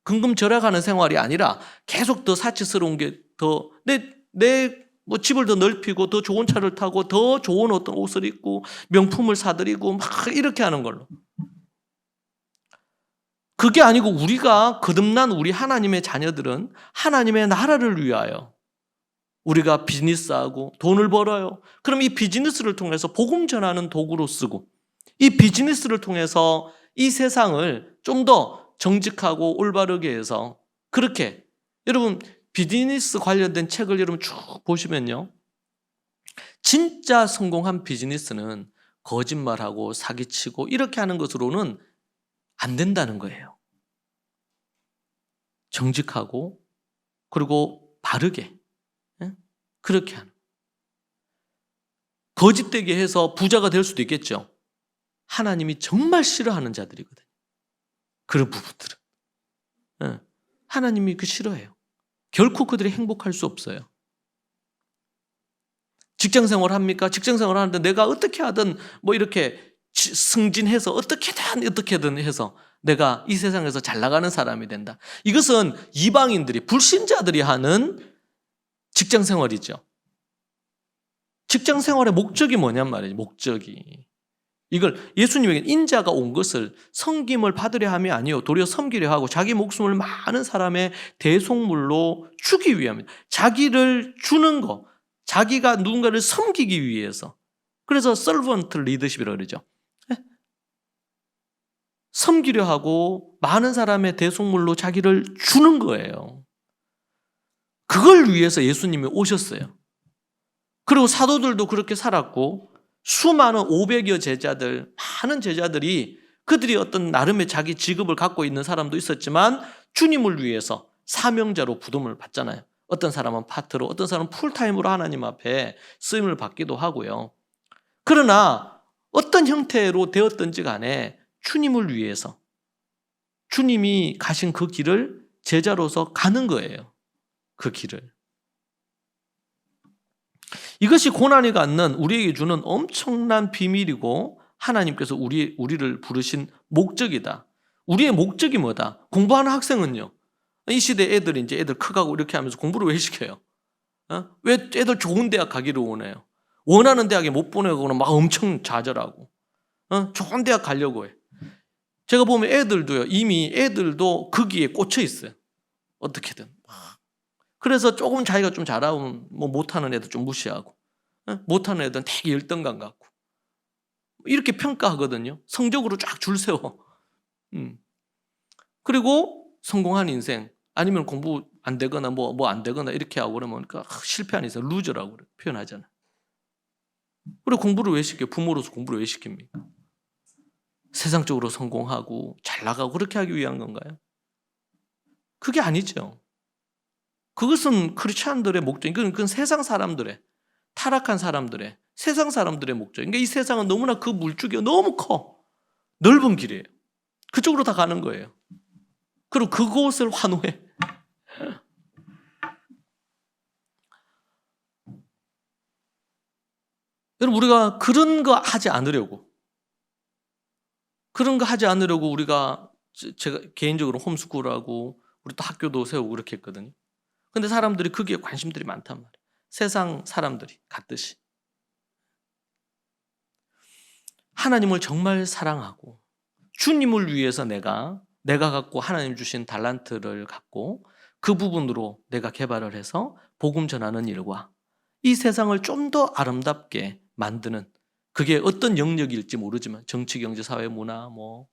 근금절약하는 생활이 아니라 계속 더 사치스러운 게 더, 뭐 집을 더 넓히고 더 좋은 차를 타고 더 좋은 어떤 옷을 입고 명품을 사들이고 막 이렇게 하는 걸로. 그게 아니고 우리가 거듭난 우리 하나님의 자녀들은 하나님의 나라를 위하여 우리가 비즈니스하고 돈을 벌어요. 그럼 이 비즈니스를 통해서 복음 전하는 도구로 쓰고, 이 비즈니스를 통해서 이 세상을 좀 더 정직하고 올바르게 해서 그렇게 여러분 비즈니스 관련된 책을 여러분 쭉 보시면요. 진짜 성공한 비즈니스는 거짓말하고 사기치고 이렇게 하는 것으로는 안 된다는 거예요. 정직하고 그리고 바르게 그렇게 하는. 거짓되게 해서 부자가 될 수도 있겠죠. 하나님이 정말 싫어하는 자들이거든요. 그런 부분들은. 하나님이 그 싫어해요. 결코 그들이 행복할 수 없어요. 직장생활 합니까? 직장생활 하는데 내가 어떻게 하든 뭐 이렇게 승진해서 어떻게든 해서 내가 이 세상에서 잘 나가는 사람이 된다. 이것은 이방인들이 불신자들이 하는 직장생활이죠. 직장생활의 목적이 뭐냔 말이에요. 목적이. 이걸 예수님에게 인자가 온 것을 섬김을 받으려 함이 아니요 도리어 섬기려 하고 자기 목숨을 많은 사람의 대속물로 주기 위함입니다. 자기를 주는 거, 자기가 누군가를 섬기기 위해서. 그래서 servant leadership이라고 그러죠. 섬기려 하고 많은 사람의 대속물로 자기를 주는 거예요. 그걸 위해서 예수님이 오셨어요. 그리고 사도들도 그렇게 살았고 수많은 500여 제자들, 많은 제자들이 그들이 어떤 나름의 자기 직업을 갖고 있는 사람도 있었지만 주님을 위해서 사명자로 부름을 받잖아요. 어떤 사람은 파트로, 어떤 사람은 풀타임으로 하나님 앞에 쓰임을 받기도 하고요. 그러나 어떤 형태로 되었든지 간에 주님을 위해서 주님이 가신 그 길을 제자로서 가는 거예요. 그 길을. 이것이 고난이 갖는 우리에게 주는 엄청난 비밀이고 하나님께서 우리를 부르신 목적이다. 우리의 목적이 뭐다? 공부하는 학생은요. 이 시대 애들 이제 애들 커가고 이렇게 하면서 공부를 왜 시켜요? 왜 애들 좋은 대학 가기를 원해요? 원하는 대학에 못 보내고는 막 엄청 좌절하고 좋은 대학 가려고 해. 제가 보면 애들도요. 이미 애들도 거기에 꽂혀 있어요. 어떻게든. 그래서 조금 자기가 좀 잘하면 뭐 못하는 애들 좀 무시하고 못하는 애들은 되게 열등감 갖고 이렇게 평가하거든요. 성적으로 쫙 줄 세워. 그리고 성공한 인생 아니면 공부 안 되거나 뭐 안 되거나 이렇게 하고 그러면 실패한 인생 루저라고 표현하잖아요. 그리고 공부를 왜 시켜요? 부모로서 공부를 왜 시킵니까? 세상적으로 성공하고 잘 나가고 그렇게 하기 위한 건가요? 그게 아니죠. 그것은 크리스찬들의 목적, 그건 세상 사람들의 타락한 사람들의 세상 사람들의 목적. 그러니까 이 세상은 너무나 그 물줄기가 너무 커. 넓은 길이에요. 그쪽으로 다 가는 거예요. 그리고 그곳을 환호해. 여러분 우리가 그런 거 하지 않으려고 우리가 제가 개인적으로 홈스쿨하고 우리 또 학교도 세우고 그렇게 했거든요. 근데 사람들이 거기에 관심들이 많단 말이에요. 세상 사람들이 갖듯이. 하나님을 정말 사랑하고 주님을 위해서 내가 갖고 하나님 주신 달란트를 갖고 그 부분으로 내가 개발을 해서 복음 전하는 일과 이 세상을 좀 더 아름답게 만드는 그게 어떤 영역일지 모르지만 정치, 경제, 사회, 문화, 뭐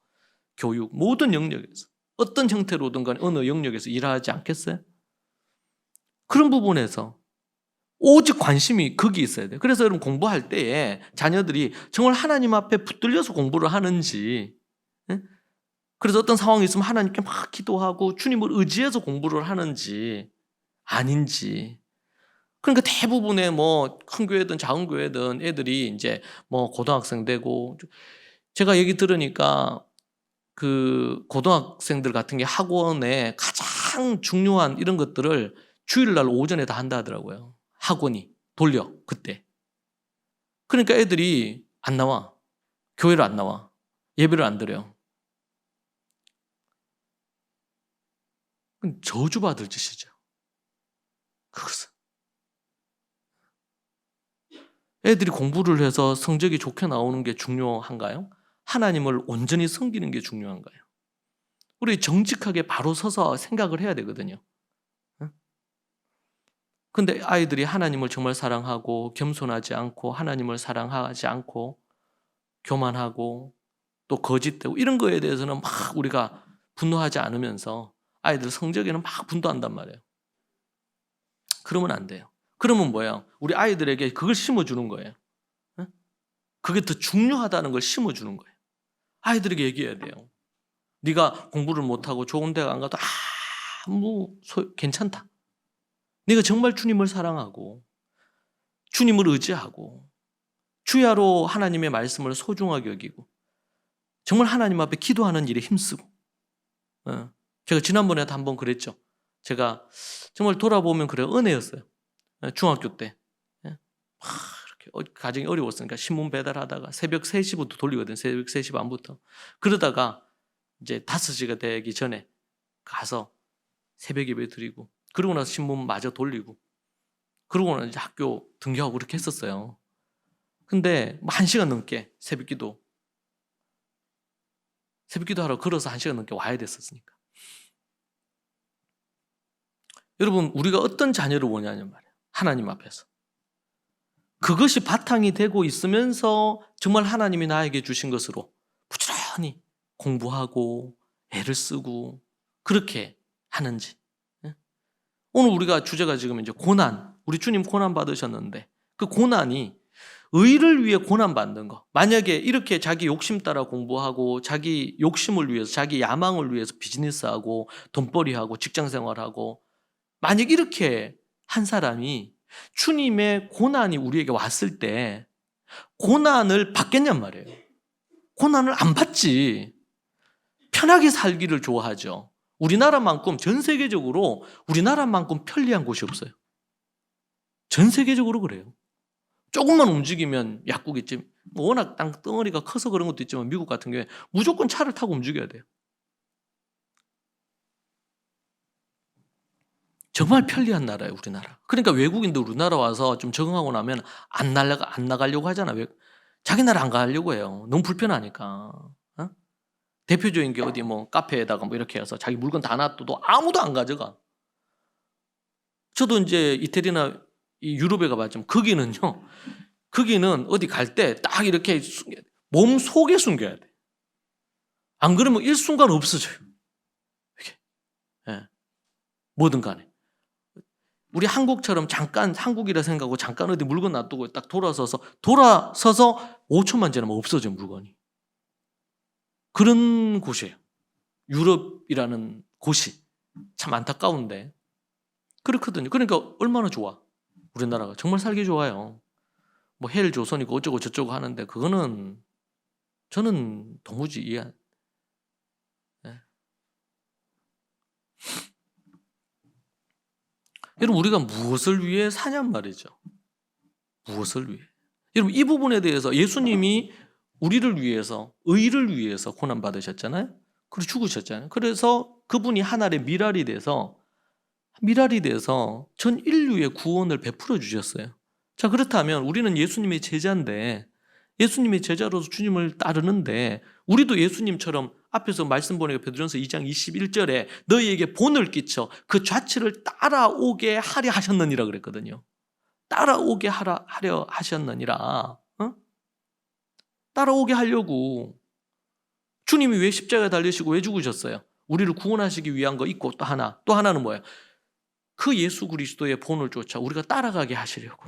교육 모든 영역에서 어떤 형태로든 간에 어느 영역에서 일하지 않겠어요? 그런 부분에서 오직 관심이 거기 있어야 돼요. 그래서 여러분 공부할 때에 자녀들이 정말 하나님 앞에 붙들려서 공부를 하는지 그래서 어떤 상황이 있으면 하나님께 막 기도하고 주님을 의지해서 공부를 하는지 아닌지. 그러니까 대부분의 뭐 큰 교회든 작은 교회든 애들이 이제 뭐 고등학생 되고 제가 얘기 들으니까 그 고등학생들 같은 게 학원에 가장 중요한 이런 것들을 주일날 오전에 다 한다 하더라고요. 학원이 돌려 그때. 그러니까 애들이 안 나와. 교회를 안 나와. 예배를 안 드려요. 저주받을 짓이죠. 그것은. 애들이 공부를 해서 성적이 좋게 나오는 게 중요한가요? 하나님을 온전히 섬기는 게 중요한가요? 우리 정직하게 바로 서서 생각을 해야 되거든요. 근데 아이들이 하나님을 정말 사랑하고 겸손하지 않고 하나님을 사랑하지 않고 교만하고 또 거짓되고 이런 거에 대해서는 막 우리가 분노하지 않으면서 아이들 성적에는 막 분노한단 말이에요. 그러면 안 돼요. 그러면 뭐예요? 우리 아이들에게 그걸 심어주는 거예요. 그게 더 중요하다는 걸 심어주는 거예요. 아이들에게 얘기해야 돼요. 네가 공부를 못하고 좋은 데가 안 가도 괜찮다. 네가 정말 주님을 사랑하고 주님을 의지하고 주야로 하나님의 말씀을 소중하게 여기고 정말 하나님 앞에 기도하는 일에 힘쓰고. 제가 지난번에도 한번 그랬죠. 제가 정말 돌아보면 그래요. 은혜였어요. 중학교 때. 이렇게 가정이 어려웠으니까 신문 배달하다가 새벽 3시부터 돌리거든요. 새벽 3시 반부터. 그러다가 이제 5시가 되기 전에 가서 새벽 예배 드리고 그러고 나서 신문 마저 돌리고 그러고 나서 이제 학교 등교하고 그렇게 했었어요. 근데 1시간 넘게 새벽 기도하러 걸어서 1시간 넘게 와야 됐었으니까. 여러분, 우리가 어떤 자녀를 원하냐는 말이에요. 하나님 앞에서. 그것이 바탕이 되고 있으면서 정말 하나님이 나에게 주신 것으로 부지런히 공부하고 애를 쓰고 그렇게 하는지. 오늘 우리가 주제가 지금 이제 고난, 우리 주님 고난 받으셨는데 그 고난이 의를 위해 고난 받는 거. 만약에 이렇게 자기 욕심 따라 공부하고 자기 욕심을 위해서 자기 야망을 위해서 비즈니스하고 돈벌이하고 직장생활하고 만약 이렇게 한 사람이 주님의 고난이 우리에게 왔을 때 고난을 받겠냔 말이에요. 고난을 안 받지. 편하게 살기를 좋아하죠. 우리나라만큼 전 세계적으로 우리나라만큼 편리한 곳이 없어요. 전 세계적으로 그래요. 조금만 움직이면 약국이지. 워낙 땅덩어리가 커서 그런 것도 있지만 미국 같은 경우에 무조건 차를 타고 움직여야 돼요. 정말 편리한 나라예요, 우리나라. 그러니까 외국인도 우리나라 와서 좀 적응하고 나면 안 나가려고 하잖아. 자기 나라 안 가려고 해요. 너무 불편하니까. 대표적인 게 어디 뭐 카페에다가 뭐 이렇게 해서 자기 물건 다 놔둬도 아무도 안 가져가. 저도 이제 이태리나 이 유럽에 가봤지만 거기는 어디 갈 때 딱 이렇게 몸 속에 숨겨야 돼. 안 그러면 일순간 없어져요. 이렇게. 예. 뭐든 간에. 우리 한국처럼 잠깐 한국이라 생각하고 잠깐 어디 물건 놔두고 딱 돌아서서 5초만 지나면 없어져 물건이. 그런 곳이에요. 유럽이라는 곳이 참 안타까운데 그렇거든요. 그러니까 얼마나 좋아. 우리나라가 정말 살기 좋아요. 뭐 헬 조선이고 어쩌고 저쩌고 하는데 그거는 저는 도무지 이해 안. 네. 여러분 우리가 무엇을 위해 사냔 말이죠. 무엇을 위해. 여러분 이 부분에 대해서 예수님이 우리를 위해서 의를 위해서 고난 받으셨잖아요. 그리고 죽으셨잖아요. 그래서 그분이 하늘의 미랄이 돼서 전 인류의 구원을 베풀어 주셨어요. 자 그렇다면 우리는 예수님의 제자인데 예수님의 제자로서 주님을 따르는데 우리도 예수님처럼 앞에서 말씀 보니까 베드로전서 2장 21절에 너희에게 본을 끼쳐 그 좌치를 따라오게 하려 하셨느니라 그랬거든요. 따라오게 하려 하셨느니라. 따라오게 하려고. 주님이 왜 십자가에 달리시고 왜 죽으셨어요? 우리를 구원하시기 위한 거 있고 또 하나는 뭐예요? 그 예수 그리스도의 본을 쫓아 우리가 따라가게 하시려고.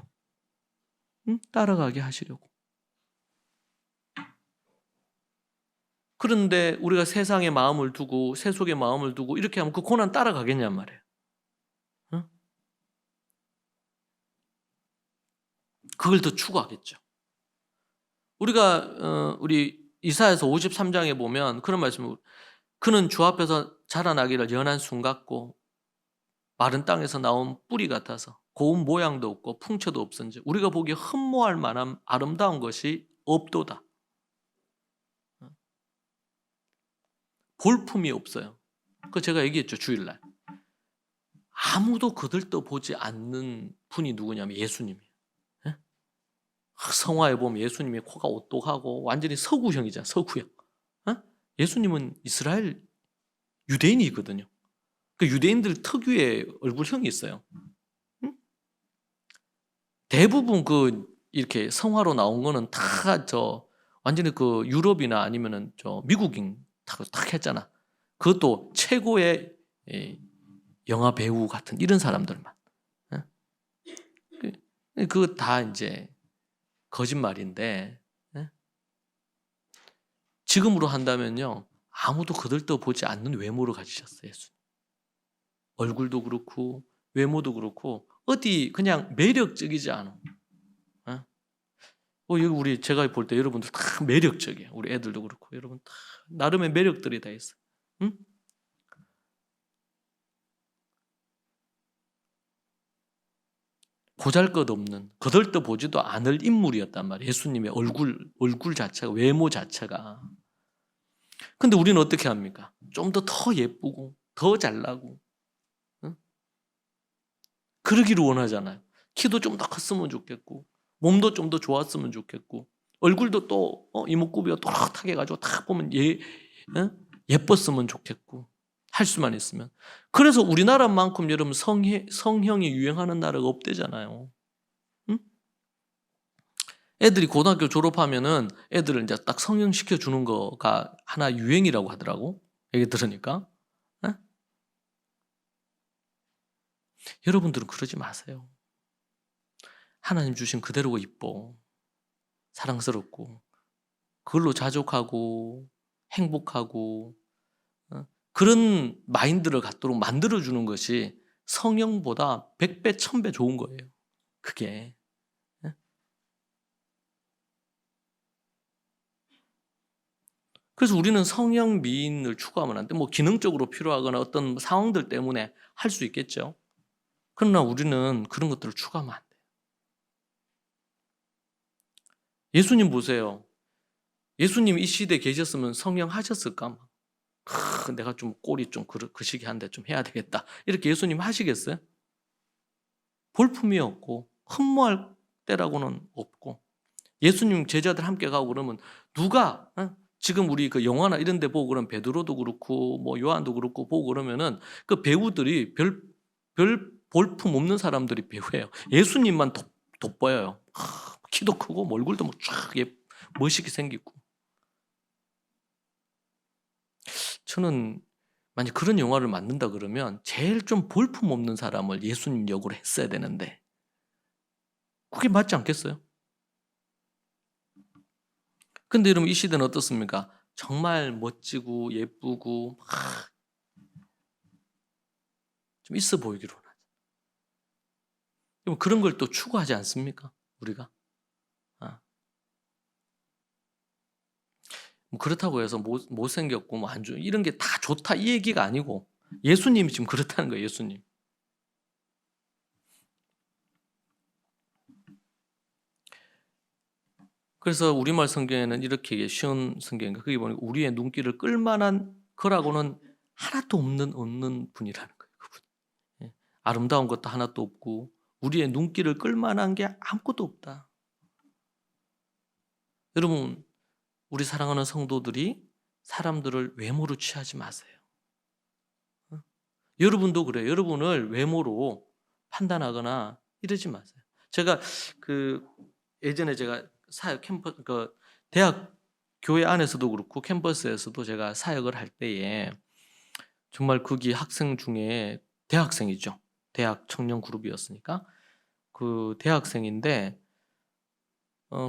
따라가게 하시려고. 그런데 우리가 세상에 마음을 두고 세속에 마음을 두고 이렇게 하면 그 고난 따라가겠냔 말이에요. 그걸 더 추구하겠죠. 우리가 우리 이사야서 53장에 보면 그런 말씀을 그는 주 앞에서 자라나기를 연한 순 같고 마른 땅에서 나온 뿌리 같아서 고운 모양도 없고 풍채도 없은지 우리가 보기에 흠모할 만한 아름다운 것이 없도다. 볼품이 없어요. 그 제가 얘기했죠 주일날. 아무도 거들떠보지 않는 분이 누구냐면 예수님이에요. 성화에 보면 예수님이 코가 오똑하고 완전히 서구형이잖아요. 서구형. 예수님은 이스라엘 유대인이거든요. 그 유대인들 특유의 얼굴형이 있어요. 대부분 이렇게 성화로 나온 거는 다 완전히 그 유럽이나 아니면은 저 미국인 딱 했잖아. 그것도 최고의 영화 배우 같은 이런 사람들만. 그거 다 이제 거짓말인데, 지금으로 한다면요, 아무도 거들떠보지 않는 외모를 가지셨어요, 예수님. 얼굴도 그렇고 외모도 그렇고 어디 그냥 매력적이지 않아. 여기 우리 제가 볼 때 여러분들 다 매력적이에요. 우리 애들도 그렇고 여러분 다 나름의 매력들이 다 있어. 응? 보잘것없는 거들떠보지도 않을 인물이었단 말이에요. 예수님의 얼굴 자체가, 외모 자체가. 근데 우리는 어떻게 합니까? 좀 더 예쁘고 더 잘나고, 응? 그러기를 원하잖아요. 키도 좀 더 컸으면 좋겠고 몸도 좀 더 좋았으면 좋겠고 얼굴도 또 이목구비가 또렷하게 해가지고 딱 보면 예뻤으면 좋겠고 할 수만 있으면. 그래서 우리나라만큼 여러분 성형이 유행하는 나라가 없대잖아요. 응? 애들이 고등학교 졸업하면은 애들을 이제 딱 성형시켜 주는 거가 하나 유행이라고 하더라고. 얘기 들으니까. 에? 여러분들은 그러지 마세요. 하나님 주신 그대로가 이뻐. 사랑스럽고 그걸로 자족하고 행복하고 그런 마인드를 갖도록 만들어주는 것이 성형보다 100배, 1000배 좋은 거예요. 그게. 그래서 우리는 성형 미인을 추구하면 안 돼. 뭐 기능적으로 필요하거나 어떤 상황들 때문에 할 수 있겠죠. 그러나 우리는 그런 것들을 추구하면 안 돼. 예수님 보세요. 예수님 이 시대에 계셨으면 성형하셨을까? 내가 좀 꼴이 좀 그시기 한데 좀 해야 되겠다. 이렇게 예수님 하시겠어요? 볼품이 없고 흠모할 때라고는 없고 예수님 제자들 함께 가고 그러면 누가 지금 우리 그 영화나 이런 데 보고 그러면 베드로도 그렇고 뭐 요한도 그렇고 보고 그러면은 그 배우들이 별 볼품 없는 사람들이 배우예요. 예수님만 돋보여요. 키도 크고 뭐 얼굴도 뭐쫙 멋있게 생기고. 저는 만약 그런 영화를 만든다 그러면 제일 좀 볼품 없는 사람을 예수님 역으로 했어야 되는데 그게 맞지 않겠어요? 근데 여러분 이 시대는 어떻습니까? 정말 멋지고 예쁘고 막 좀 있어 보이기로 하죠. 그런 걸 또 추구하지 않습니까? 우리가. 뭐 그렇다고 해서 못생겼고 뭐 안 좋 이런 게 다 좋다 이 얘기가 아니고 예수님이 지금 그렇다는 거예요. 예수님. 그래서 우리말 성경에는 이렇게 쉬운 성경인가 거기 보니까 우리의 눈길을 끌만한 거라고는 하나도 없는 분이라는 거예요. 그분. 예. 아름다운 것도 하나도 없고 우리의 눈길을 끌만한 게 아무것도 없다. 여러분 우리 사랑하는 성도들이 사람들을 외모로 취하지 마세요. 여러분도 그래요. 여러분을 외모로 판단하거나 이러지 마세요. 제가 예전에 제가 사역 대학 교회 안에서도 그렇고 캠퍼스에서도 제가 사역을 할 때에 정말 거기 학생 중에 대학생이죠. 대학 청년 그룹이었으니까 그 대학생인데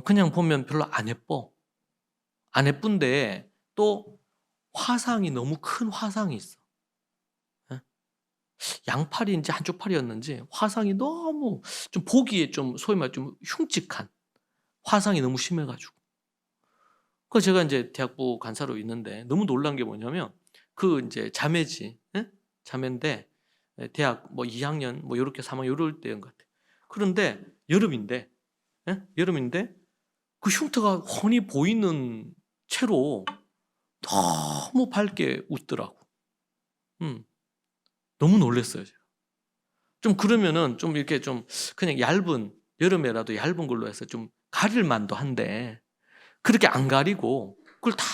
그냥 보면 별로 안 예뻐. 안 예쁜데 또 화상이 너무 큰 화상이 있어. 양팔인지 한쪽 팔이었는지 화상이 너무 좀 보기에 좀 소위 말 좀 흉측한 화상이 너무 심해가지고. 그래서 제가 이제 대학부 간사로 있는데 너무 놀란 게 뭐냐면 이제 자매지, 예? 자매인데 대학 뭐 2학년 뭐 요렇게 3학년 요럴 때인 것 같아. 그런데 여름인데, 예? 여름인데 그 흉터가 훤히 보이는 채로 너무 밝게 웃더라고. 너무 놀랐어요. 제가. 좀 그러면은 좀 이렇게 좀 그냥 여름에라도 얇은 걸로 해서 좀 가릴 만도 한데 그렇게 안 가리고 그걸 다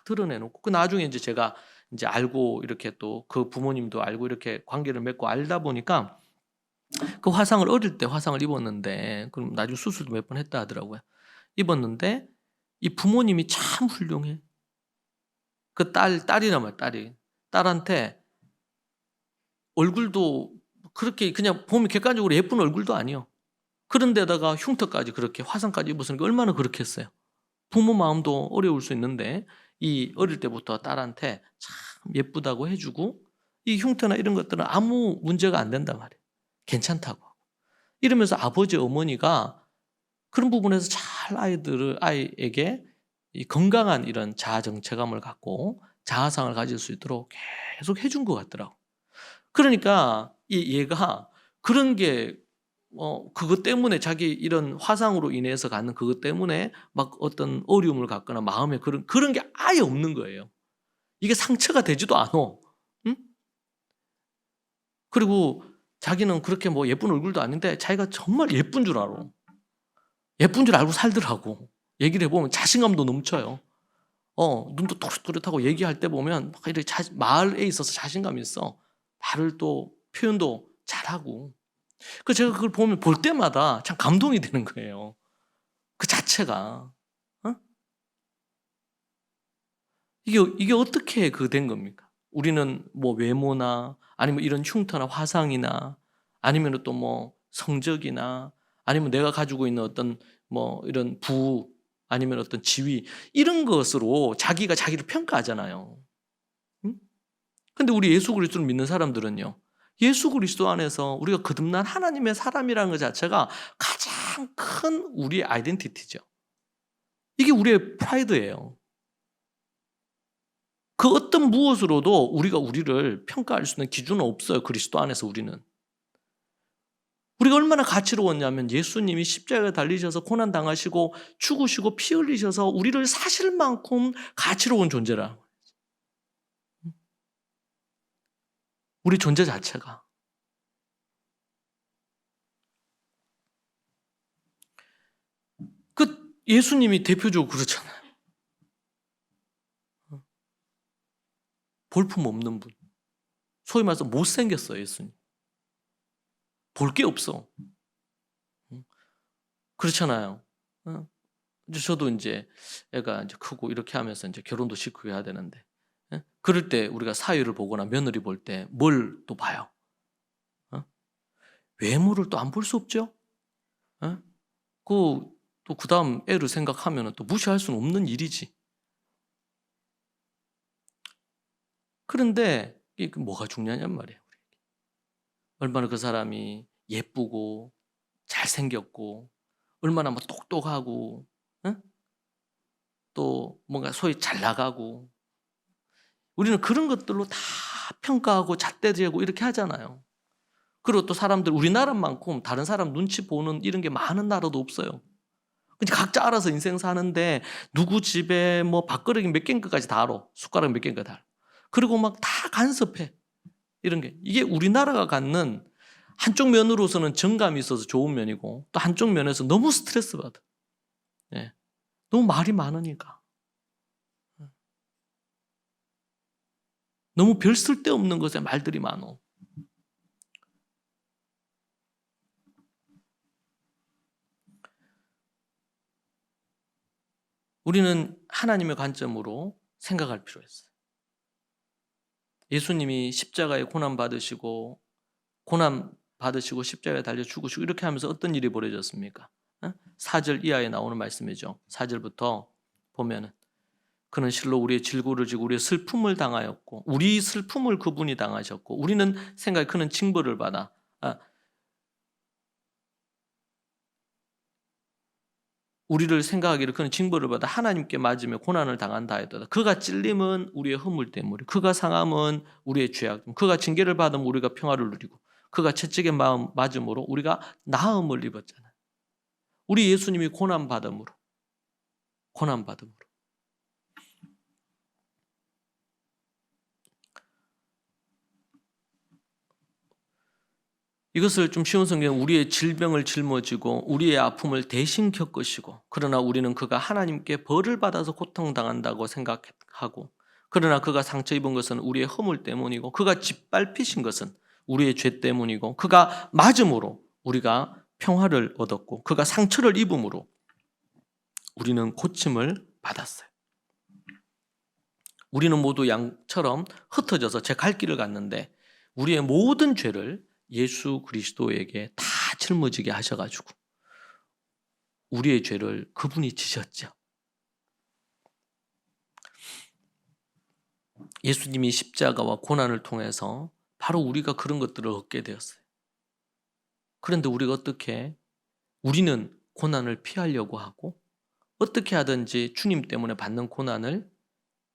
드러내놓고 나중에 이제 제가 이제 알고 이렇게 또 그 부모님도 알고 이렇게 관계를 맺고 알다 보니까 그 어릴 때 화상을 입었는데 그럼 나중에 수술도 몇 번 했다 하더라고요. 입었는데 이 부모님이 참 훌륭해. 그 딸이란 말이야, 딸이. 딸한테 얼굴도 그렇게 그냥 보면 객관적으로 예쁜 얼굴도 아니요. 그런데다가 흉터까지 그렇게 화상까지 입었으니까 얼마나 그렇겠어요. 부모 마음도 어려울 수 있는데 이 어릴 때부터 딸한테 참 예쁘다고 해주고 이 흉터나 이런 것들은 아무 문제가 안 된단 말이에요. 괜찮다고. 이러면서 아버지 어머니가 그런 부분에서 잘 아이에게 이 건강한 이런 자아 정체감을 갖고 자아상을 가질 수 있도록 계속 해준 것 같더라고. 그러니까 얘가 그런 게 그것 때문에 자기 이런 화상으로 인해서 갖는 그것 때문에 막 어떤 어려움을 갖거나 마음에 그런 게 아예 없는 거예요. 이게 상처가 되지도 않아. 응? 그리고 자기는 그렇게 뭐 예쁜 얼굴도 아닌데 자기가 정말 예쁜 줄 알아. 예쁜 줄 알고 살더라고. 얘기를 해보면 자신감도 넘쳐요. 눈도 또렷또렷하고 얘기할 때 보면 막 이렇게 말에 있어서 자신감이 있어. 말을 또 표현도 잘하고. 그 제가 그걸 보면 볼 때마다 참 감동이 되는 거예요. 그 자체가. 이게 어떻게 된 겁니까? 우리는 뭐 외모나 아니면 이런 흉터나 화상이나 아니면 또 뭐 성적이나 아니면 내가 가지고 있는 어떤 뭐 이런 아니면 어떤 지위 이런 것으로 자기가 자기를 평가하잖아요. 응? 근데 우리 예수 그리스도를 믿는 사람들은요. 예수 그리스도 안에서 우리가 거듭난 하나님의 사람이라는 것 자체가 가장 큰 우리의 아이덴티티죠. 이게 우리의 프라이드예요. 그 어떤 무엇으로도 우리가 우리를 평가할 수 있는 기준은 없어요. 그리스도 안에서 우리는. 우리가 얼마나 가치로웠냐면 예수님이 십자가에 달리셔서 고난당하시고 죽으시고 피 흘리셔서 우리를 사실 만큼 가치로운 존재라. 우리 존재 자체가. 그 예수님이 대표적으로 그렇잖아요. 볼품 없는 분. 소위 말해서 못생겼어요, 예수님. 볼 게 없어. 그렇잖아요. 저도 이제 애가 이제 크고 이렇게 하면서 이제 결혼도 시키고 해야 되는데, 그럴 때 우리가 사위를 보거나 며느리 볼 때 뭘 또 봐요? 외모를 또 안 볼 수 없죠? 그 다음 애를 생각하면 또 무시할 수는 없는 일이지. 그런데 이게 뭐가 중요하냔 말이에요. 얼마나 그 사람이 예쁘고 잘생겼고 얼마나 뭐 똑똑하고 또 뭔가 소위 잘 나가고 우리는 그런 것들로 다 평가하고 잣대지고 이렇게 하잖아요. 그리고 또 사람들 우리나라만큼 다른 사람 눈치 보는 이런 게 많은 나라도 없어요. 근데 각자 알아서 인생 사는데 누구 집에 뭐 밥그릇이 몇 개인가까지 다 알아. 숟가락 몇 개인가 다 알아. 그리고 막 다 간섭해. 이런 게. 이게 우리나라가 갖는 한쪽 면으로서는 정감이 있어서 좋은 면이고 또 한쪽 면에서 너무 스트레스 받아. 예. 너무 말이 많으니까. 너무 별 쓸데없는 것에 말들이 많어. 우리는 하나님의 관점으로 생각할 필요가 있어요. 예수님이 십자가에 고난 받으시고 십자가에 달려 죽으시고 이렇게 하면서 어떤 일이 벌어졌습니까? 4절 이하에 나오는 말씀이죠. 4절부터 보면은 그는 실로 우리의 질고를 지고 우리의 슬픔을 당하였고 우리 슬픔을 그분이 당하셨고 우리는 생각에 그는 징벌을 받아 우리를 생각하기를 그는 징벌을 받아 하나님께 맞으며 고난을 당한다 했다. 그가 찔림은 우리의 허물 때문에 그가 상함은 우리의 죄악 때문에 그가 징계를 받으면 우리가 평화를 누리고 그가 채찍에 맞음으로 우리가 나음을 입었잖아요. 우리 예수님이 고난받음으로 이것을 좀 쉬운 성경은 우리의 질병을 짊어지고 우리의 아픔을 대신 겪으시고 그러나 우리는 그가 하나님께 벌을 받아서 고통당한다고 생각하고 그러나 그가 상처 입은 것은 우리의 허물 때문이고 그가 짓밟히신 것은 우리의 죄 때문이고 그가 맞음으로 우리가 평화를 얻었고 그가 상처를 입음으로 우리는 고침을 받았어요. 우리는 모두 양처럼 흩어져서 제 갈 길을 갔는데 우리의 모든 죄를 예수 그리스도에게 다 짊어지게 하셔가지고 우리의 죄를 그분이 지셨죠. 예수님이 십자가와 고난을 통해서 바로 우리가 그런 것들을 얻게 되었어요. 그런데 우리가 어떻게 우리는 고난을 피하려고 하고 어떻게 하든지 주님 때문에 받는 고난을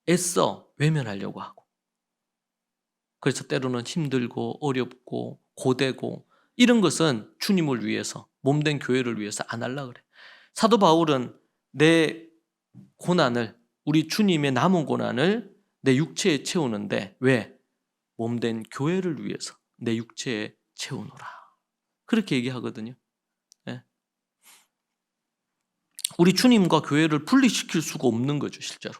애써 외면하려고 하고 그래서 때로는 힘들고 어렵고 고되고 이런 것은 주님을 위해서 몸된 교회를 위해서 안 하려고 그래. 사도 바울은 내 고난을 우리 주님의 남은 고난을 내 육체에 채우는데 왜? 몸된 교회를 위해서 내 육체에 채우노라. 그렇게 얘기하거든요. 네. 우리 주님과 교회를 분리시킬 수가 없는 거죠, 실제로.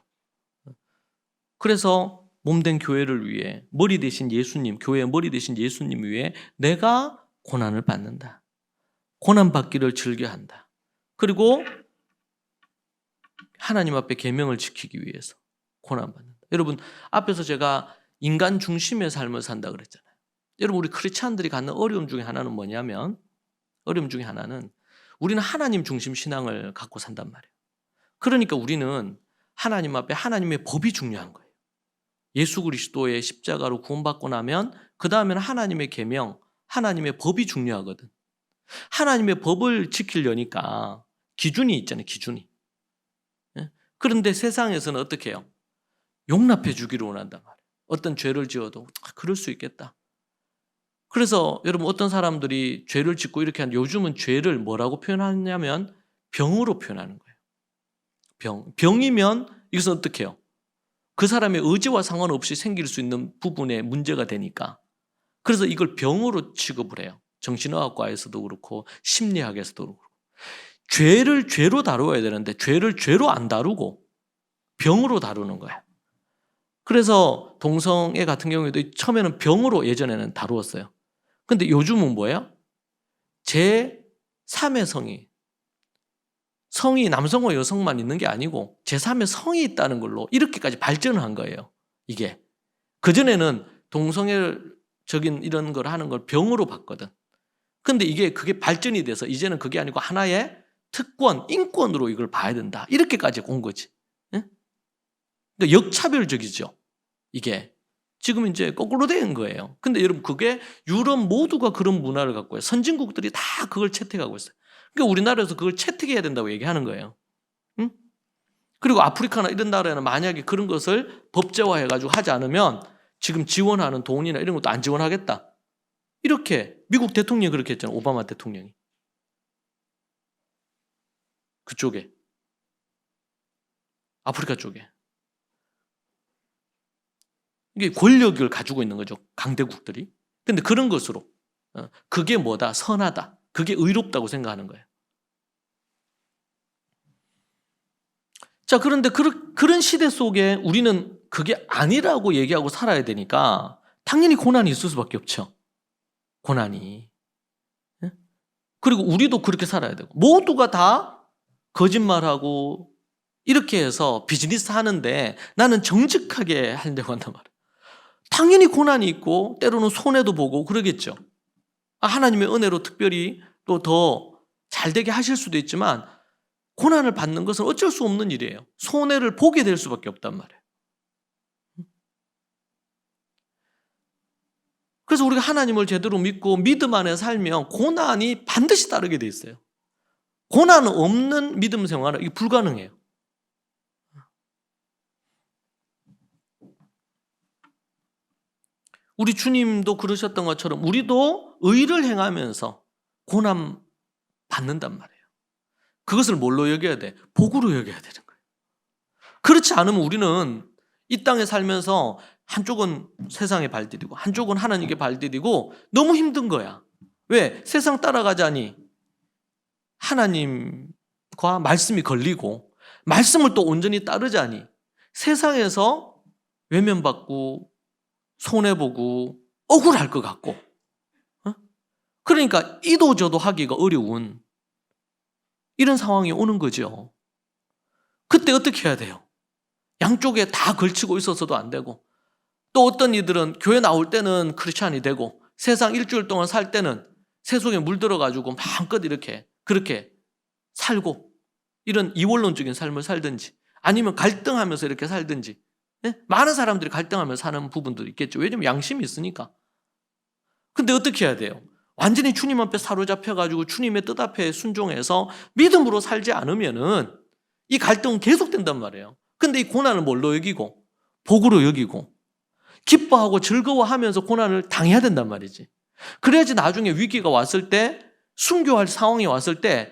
그래서 몸된 교회를 위해 머리 대신 예수님, 교회의 머리 대신 예수님 위해 내가 고난을 받는다. 고난받기를 즐겨한다. 그리고 하나님 앞에 계명을 지키기 위해서 고난받는다. 여러분, 앞에서 제가 인간 중심의 삶을 산다 그랬잖아요. 여러분, 우리 크리스찬들이 갖는 어려움 중에 하나는 뭐냐면 어려움 중에 하나는 우리는 하나님 중심 신앙을 갖고 산단 말이에요. 그러니까 우리는 하나님 앞에 하나님의 법이 중요한 거예요. 예수 그리스도의 십자가로 구원받고 나면 그 다음에는 하나님의 계명, 하나님의 법이 중요하거든. 하나님의 법을 지키려니까 기준이 있잖아요. 기준이. 그런데 세상에서는 어떻게 해요? 용납해 주기를 원한단 말이에요. 어떤 죄를 지어도 그럴 수 있겠다. 그래서 여러분 어떤 사람들이 죄를 짓고 이렇게 하는 요즘은 죄를 뭐라고 표현하냐면 병으로 표현하는 거예요. 병이면 이것은 어떻게 해요? 그 사람의 의지와 상관없이 생길 수 있는 부분에 문제가 되니까 그래서 이걸 병으로 취급을 해요. 정신의학과에서도 그렇고 심리학에서도 그렇고 죄를 죄로 다루어야 되는데 죄를 죄로 안 다루고 병으로 다루는 거예요. 그래서 동성애 같은 경우에도 처음에는 병으로 예전에는 다루었어요. 근데 요즘은 뭐예요? 제3의 성이 남성과 여성만 있는 게 아니고 제3의 성이 있다는 걸로 이렇게까지 발전을 한 거예요. 이게. 그전에는 동성애적인 이런 걸 하는 걸 병으로 봤거든. 근데 그게 발전이 돼서 이제는 그게 아니고 하나의 특권, 인권으로 이걸 봐야 된다. 이렇게까지 온 거지. 그러니까 역차별적이죠. 이게. 지금 이제 거꾸로 된 거예요. 근데 여러분 그게 유럽 모두가 그런 문화를 갖고 있어요. 선진국들이 다 그걸 채택하고 있어요. 그러니까 우리나라에서 그걸 채택해야 된다고 얘기하는 거예요. 응? 그리고 아프리카나 이런 나라에는 만약에 그런 것을 법제화해가지고 하지 않으면 지금 지원하는 돈이나 이런 것도 안 지원하겠다. 이렇게 미국 대통령이 그렇게 했잖아요. 오바마 대통령이. 그쪽에. 아프리카 쪽에. 이게 권력을 가지고 있는 거죠. 강대국들이. 근데 그런 것으로 그게 뭐다? 선하다. 그게 의롭다고 생각하는 거예요. 자, 그런데 그런 시대 속에 우리는 그게 아니라고 얘기하고 살아야 되니까 당연히 고난이 있을 수밖에 없죠. 고난이. 그리고 우리도 그렇게 살아야 되고 모두가 다 거짓말하고 이렇게 해서 비즈니스 하는데 나는 정직하게 하려고 한단 말이에요. 당연히 고난이 있고 때로는 손해도 보고 그러겠죠. 하나님의 은혜로 특별히 또 더 잘 되게 하실 수도 있지만 고난을 받는 것은 어쩔 수 없는 일이에요. 손해를 보게 될 수밖에 없단 말이에요. 그래서 우리가 하나님을 제대로 믿고 믿음 안에 살면 고난이 반드시 따르게 돼 있어요. 고난 없는 믿음 생활은 이게 불가능해요. 우리 주님도 그러셨던 것처럼 우리도 의를 행하면서 고난 받는단 말이에요. 그것을 뭘로 여겨야 돼? 복으로 여겨야 되는 거예요. 그렇지 않으면 우리는 이 땅에 살면서 한쪽은 세상에 발디디고 한쪽은 하나님께 발디디고 너무 힘든 거야. 왜? 세상 따라가자니 하나님과 말씀이 걸리고 말씀을 또 온전히 따르자니 세상에서 외면받고 손해보고 억울할 것 같고 그러니까 이도저도 하기가 어려운 이런 상황이 오는 거죠. 그때 어떻게 해야 돼요? 양쪽에 다 걸치고 있어서도 안 되고, 또 어떤 이들은 교회 나올 때는 크리스찬이 되고 세상 일주일 동안 살 때는 세속에 물들어가지고 마음껏 이렇게 그렇게 살고, 이런 이원론적인 삶을 살든지 아니면 갈등하면서 이렇게 살든지. 많은 사람들이 갈등하면서 사는 부분도 있겠죠. 왜냐하면 양심이 있으니까. 근데 어떻게 해야 돼요? 완전히 주님 앞에 사로잡혀가지고 주님의 뜻 앞에 순종해서 믿음으로 살지 않으면은 이 갈등은 계속된단 말이에요. 근데 이 고난을 뭘로 여기고? 복으로 여기고 기뻐하고 즐거워하면서 고난을 당해야 된단 말이지. 그래야지 나중에 위기가 왔을 때, 순교할 상황이 왔을 때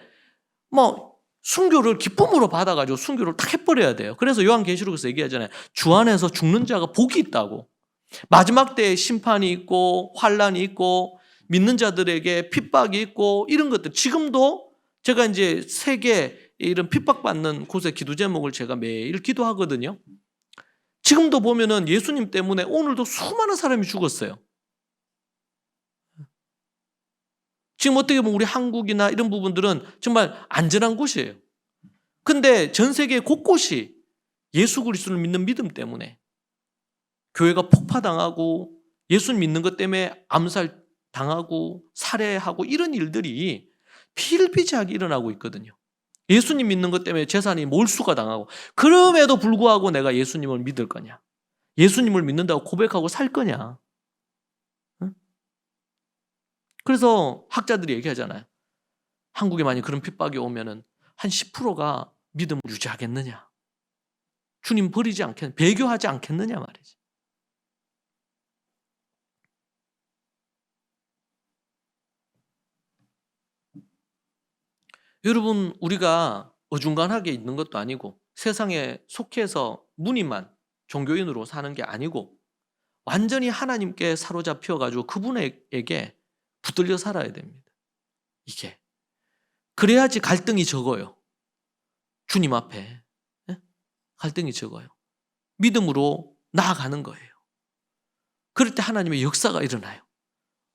순교를 기쁨으로 받아가지고 순교를 딱 해버려야 돼요. 그래서 요한계시록에서 얘기하잖아요. 주 안에서 죽는 자가 복이 있다고. 마지막 때에 심판이 있고 환란이 있고 믿는 자들에게 핍박이 있고 이런 것들, 지금도 제가 이제 세계 이런 핍박받는 곳의 기도 제목을 제가 매일 기도하거든요. 지금도 보면은 예수님 때문에 오늘도 수많은 사람이 죽었어요. 지금 어떻게 보면 우리 한국이나 이런 부분들은 정말 안전한 곳이에요. 근데 전 세계 곳곳이 예수 그리스도를 믿는 믿음 때문에 교회가 폭파당하고 예수 믿는 것 때문에 암살당하고 살해하고 이런 일들이 비일비재하게 일어나고 있거든요. 예수님 믿는 것 때문에 재산이 몰수가 당하고, 그럼에도 불구하고 내가 예수님을 믿을 거냐? 예수님을 믿는다고 고백하고 살 거냐? 응? 그래서 학자들이 얘기하잖아요. 한국에 만약 그런 핍박이 오면은 한 10%가 믿음을 유지하겠느냐? 주님 버리지 않겠느냐? 배교하지 않겠느냐 말이지. 여러분, 우리가 어중간하게 있는 것도 아니고 세상에 속해서 무늬만 종교인으로 사는 게 아니고 완전히 하나님께 사로잡혀가지고 그분에게 붙들려 살아야 됩니다. 이게. 그래야지 갈등이 적어요. 주님 앞에. 예? 갈등이 적어요. 믿음으로 나아가는 거예요. 그럴 때 하나님의 역사가 일어나요.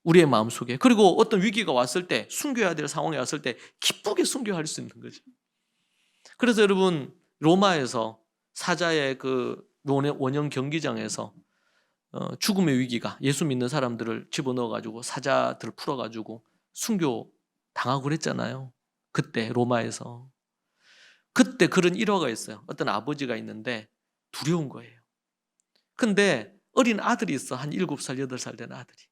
우리의 마음속에. 그리고 어떤 위기가 왔을 때, 순교해야 될 상황이 왔을 때 기쁘게 순교할 수 있는 거죠. 그래서 여러분, 로마에서 사자의 그 원형 경기장에서 죽음의 위기가, 예수 믿는 사람들을 집어넣어가지고 사자들을 풀어가지고 순교 당하고 그랬잖아요. 그때 로마에서. 그때 그런 일화가 있어요. 어떤 아버지가 있는데 두려운 거예요. 근데 어린 아들이 있어. 한 7살, 8살 된 아들이.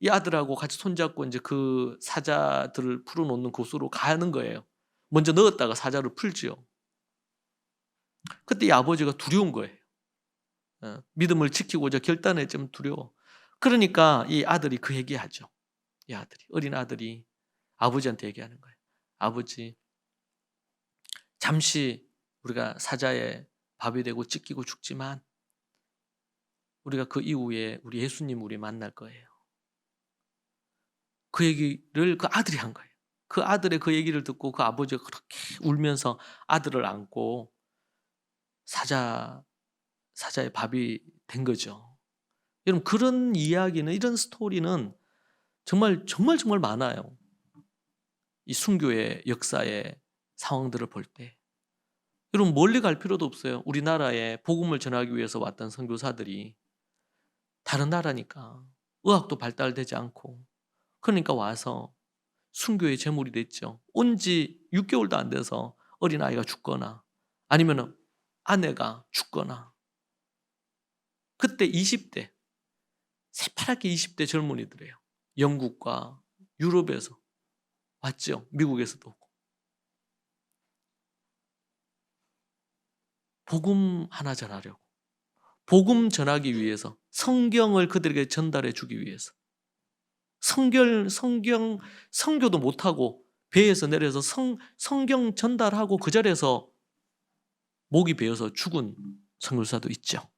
이 아들하고 같이 손잡고 이제 그 사자들을 풀어놓는 곳으로 가는 거예요. 먼저 넣었다가 사자를 풀지요. 그때 이 아버지가 두려운 거예요. 믿음을 지키고자 결단했지만 두려워. 그러니까 이 아들이 그 얘기하죠. 이 아들이, 어린 아들이 아버지한테 얘기하는 거예요. 아버지, 잠시 우리가 사자의 밥이 되고 찢기고 죽지만 우리가 그 이후에 우리 예수님 우리 만날 거예요. 그 얘기를 그 아들이 한 거예요. 그 아들의 그 얘기를 듣고 그 아버지가 그렇게 울면서 아들을 안고 사자의 밥이 된 거죠. 여러분, 그런 이야기는, 이런 스토리는 정말 많아요. 이 순교의 역사의 상황들을 볼 때. 여러분, 멀리 갈 필요도 없어요. 우리나라에 복음을 전하기 위해서 왔던 선교사들이 다른 나라니까 의학도 발달되지 않고, 그러니까 와서 순교의 제물이 됐죠. 온 지 6개월도 안 돼서 어린아이가 죽거나 아니면 아내가 죽거나. 그때 20대, 새파랗게 20대 젊은이들이에요. 영국과 유럽에서 왔죠. 미국에서도 오고. 복음 하나 전하려고. 복음 전하기 위해서, 성경을 그들에게 전달해 주기 위해서. 성교도 못하고 배에서 내려서 성경 전달하고 그 자리에서 목이 베어서 죽은 선교사도 있죠.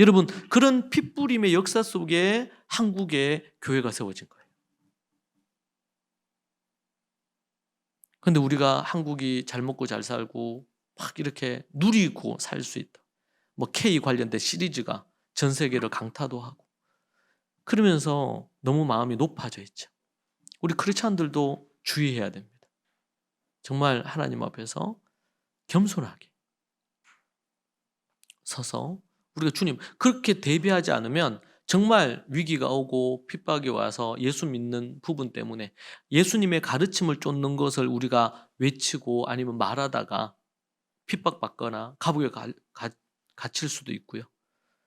여러분, 그런 핏부림의 역사 속에 한국의 교회가 세워진 거예요. 그런데 우리가 한국이 잘 먹고 잘 살고 막 이렇게 누리고 살 수 있다. K 관련된 시리즈가 전 세계를 강타도 하고 그러면서 너무 마음이 높아져 있죠. 우리 크리스찬들도 주의해야 됩니다. 정말 하나님 앞에서 겸손하게 서서 우리가 주님, 그렇게 대비하지 않으면 정말 위기가 오고 핍박이 와서 예수 믿는 부분 때문에 예수님의 가르침을 쫓는 것을 우리가 외치고 아니면 말하다가 핍박받거나 감옥에 갇힐 수도 있고요.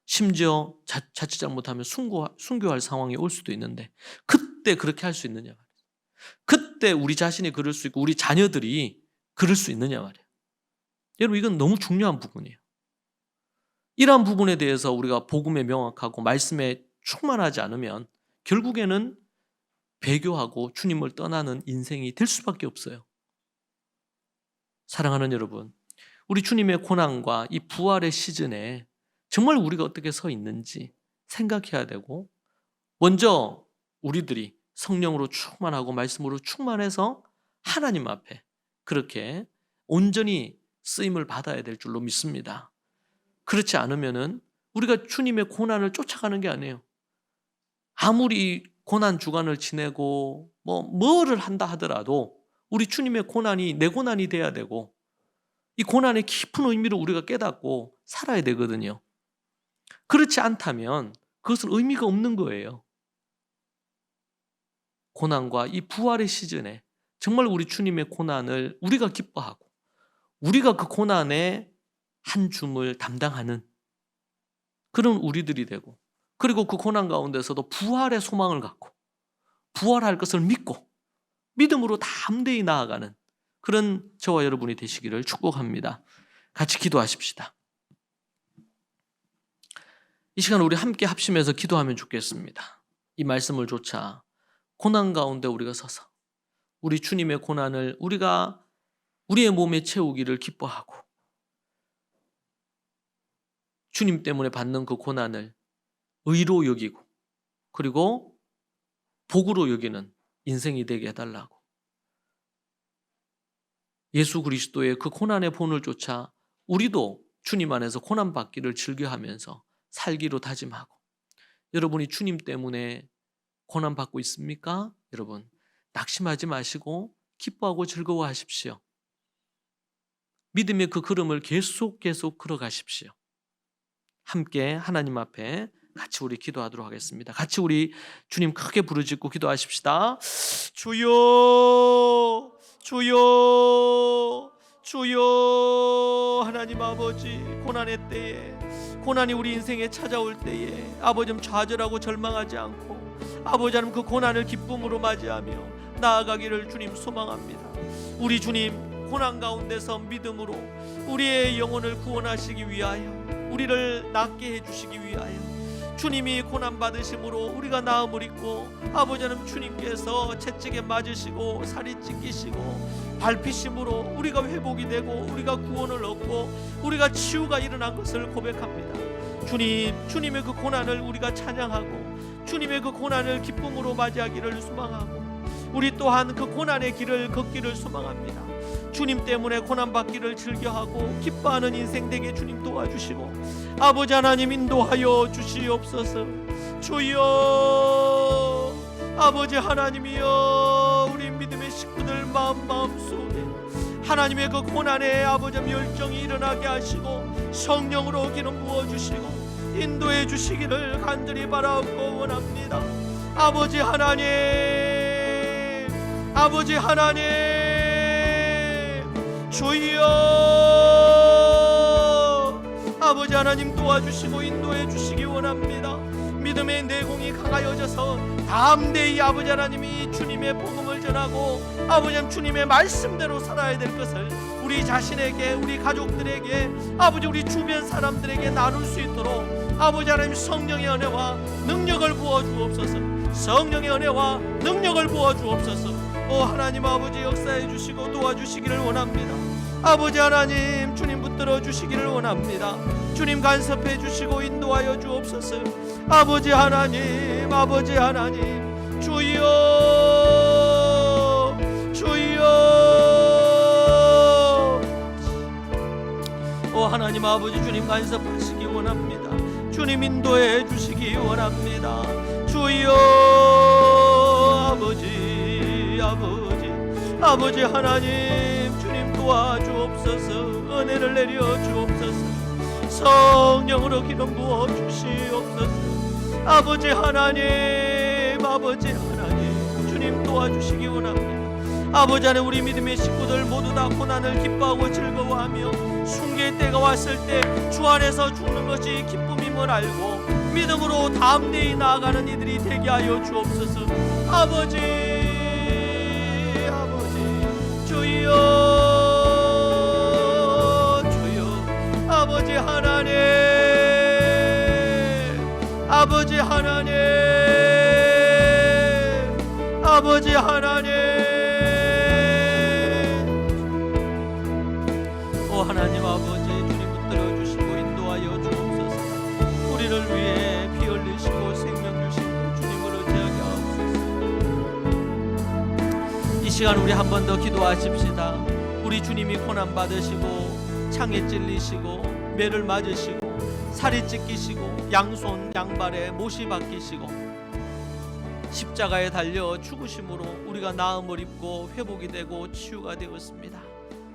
심지어 자칫 잘못하면 순교할 상황이 올 수도 있는데, 그때 그렇게 할 수 있느냐 말이에요. 그때 우리 자신이 그럴 수 있고 우리 자녀들이 그럴 수 있느냐 말이에요. 여러분, 이건 너무 중요한 부분이에요. 이러한 부분에 대해서 우리가 복음에 명확하고 말씀에 충만하지 않으면 결국에는 배교하고 주님을 떠나는 인생이 될 수밖에 없어요. 사랑하는 여러분, 우리 주님의 고난과 이 부활의 시즌에 정말 우리가 어떻게 서 있는지 생각해야 되고, 먼저 우리들이 성령으로 충만하고 말씀으로 충만해서 하나님 앞에 그렇게 온전히 쓰임을 받아야 될 줄로 믿습니다. 그렇지 않으면은 우리가 주님의 고난을 쫓아가는 게 아니에요. 아무리 고난 주간을 지내고 뭐를 한다 하더라도 우리 주님의 고난이 내 고난이 돼야 되고, 이 고난의 깊은 의미를 우리가 깨닫고 살아야 되거든요. 그렇지 않다면 그것은 의미가 없는 거예요. 고난과 이 부활의 시즌에 정말 우리 주님의 고난을 우리가 기뻐하고 우리가 그 고난의 한 줌을 담당하는 그런 우리들이 되고, 그리고 그 고난 가운데서도 부활의 소망을 갖고 부활할 것을 믿고 믿음으로 담대히 나아가는 그런 저와 여러분이 되시기를 축복합니다. 같이 기도하십시다. 이 시간 우리 함께 합심해서 기도하면 좋겠습니다. 이 말씀을 조차 고난 가운데 우리가 서서 우리 주님의 고난을 우리가 우리의 몸에 채우기를 기뻐하고, 주님 때문에 받는 그 고난을 의로 여기고 그리고 복으로 여기는 인생이 되게 해달라고, 예수 그리스도의 그 고난의 본을 쫓아 우리도 주님 안에서 고난받기를 즐겨하면서 살기로 다짐하고, 여러분이 주님 때문에 고난받고 있습니까? 여러분, 낙심하지 마시고 기뻐하고 즐거워하십시오. 믿음의 그 걸음을 계속 걸어가십시오. 함께 하나님 앞에 같이 우리 기도하도록 하겠습니다. 같이 우리 주님 크게 부르짖고 기도하십시다. 주여, 주여, 주여. 하나님 아버지, 고난의 때에, 고난이 우리 인생에 찾아올 때에 아버지 좌절하고 절망하지 않고 아버지 하나님 그 고난을 기쁨으로 맞이하며 나아가기를 주님 소망합니다. 우리 주님, 고난 가운데서 믿음으로 우리의 영혼을 구원하시기 위하여, 우리를 낫게 해주시기 위하여 주님이 고난받으심으로 우리가 나음을 입고 아버지 하나님 주님께서 채찍에 맞으시고 살이 찢기시고 밟히심으로 우리가 회복이 되고 우리가 구원을 얻고 우리가 치유가 일어난 것을 고백합니다. 주님, 주님의 그 고난을 우리가 찬양하고 주님의 그 고난을 기쁨으로 맞이하기를 소망하고, 우리 또한 그 고난의 길을 걷기를 소망합니다. 주님 때문에 고난받기를 즐겨하고 기뻐하는 인생 되게 주님 도와주시고 아버지 하나님 인도하여 주시옵소서. 주여, 아버지 하나님이여, 우리 믿음의 식구들 마음속에 하나님의 그 고난의 아버지 열정이 일어나게 하시고 성령으로 기름 부어주시고 인도해 주시기를 간절히 바라고 원합니다. 아버지 하나님, 아버지 하나님, 주여, 아버지 하나님 도와주시고 인도해 주시기 원합니다. 믿음의 내공이 강하여져서 담대히 아버지 하나님이 주님의 복음을 전하고 아버지 하나님 주님의 말씀대로 살아야 될 것을 우리 자신에게, 우리 가족들에게, 아버지 우리 주변 사람들에게 나눌 수 있도록 아버지 하나님 성령의 은혜와 능력을 부어주옵소서. 성령의 은혜와 능력을 부어주옵소서. 오 하나님 아버지 역사해 주시고 도와주시기를 원합니다. 아버지 하나님 주님 붙들어 주시기를 원합니다. 주님 간섭해 주시고 인도하여 주옵소서. 아버지 하나님, 아버지 하나님, 주여, 주여. 오 하나님 아버지 주님 간섭하시기 원합니다. 주님 인도해 주시기 원합니다. 주여, 아버지, 아버지, 아버지 하나님 주님 도와주옵소서. 은혜를 내려 주옵소서. 성령으로 기름 부어 주시옵소서. 아버지 하나님, 아버지 하나님, 주님 도와주시기 원합니다. 아버지 안에 우리 믿음의 식구들 모두 다 고난을 기뻐하고 즐거워하며 순교의 때가 왔을 때 주 안에서 죽는 것이 기쁨임을 알고 믿음으로 다음 때에 나아가는 이들이 되게 하여 주옵소서. 아버지, 아버지, 주여, 주여, 아버지 하나님, 아버지 하나님, 아버지 하나님, 하나님 아버지, 주님 붙들어 주시고 인도하여 주옵소서. 우리를 위해 피 흘리시고 생명 주시고 주님을 의지하게 하옵소서. 이 시간 우리 한 번 더 기도하십시다. 우리 주님이 고난 받으시고 창에 찔리시고 매를 맞으시고 살이 찢기시고 양손 양발에 못이 박히시고 십자가에 달려 죽으심으로 우리가 나음을 입고 회복이 되고 치유가 되었습니다.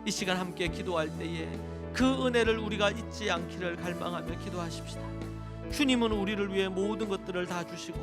이 시간 함께 기도할 때에 그 은혜를 우리가 잊지 않기를 갈망하며 기도하십시다. 주님은 우리를 위해 모든 것들을 다 주시고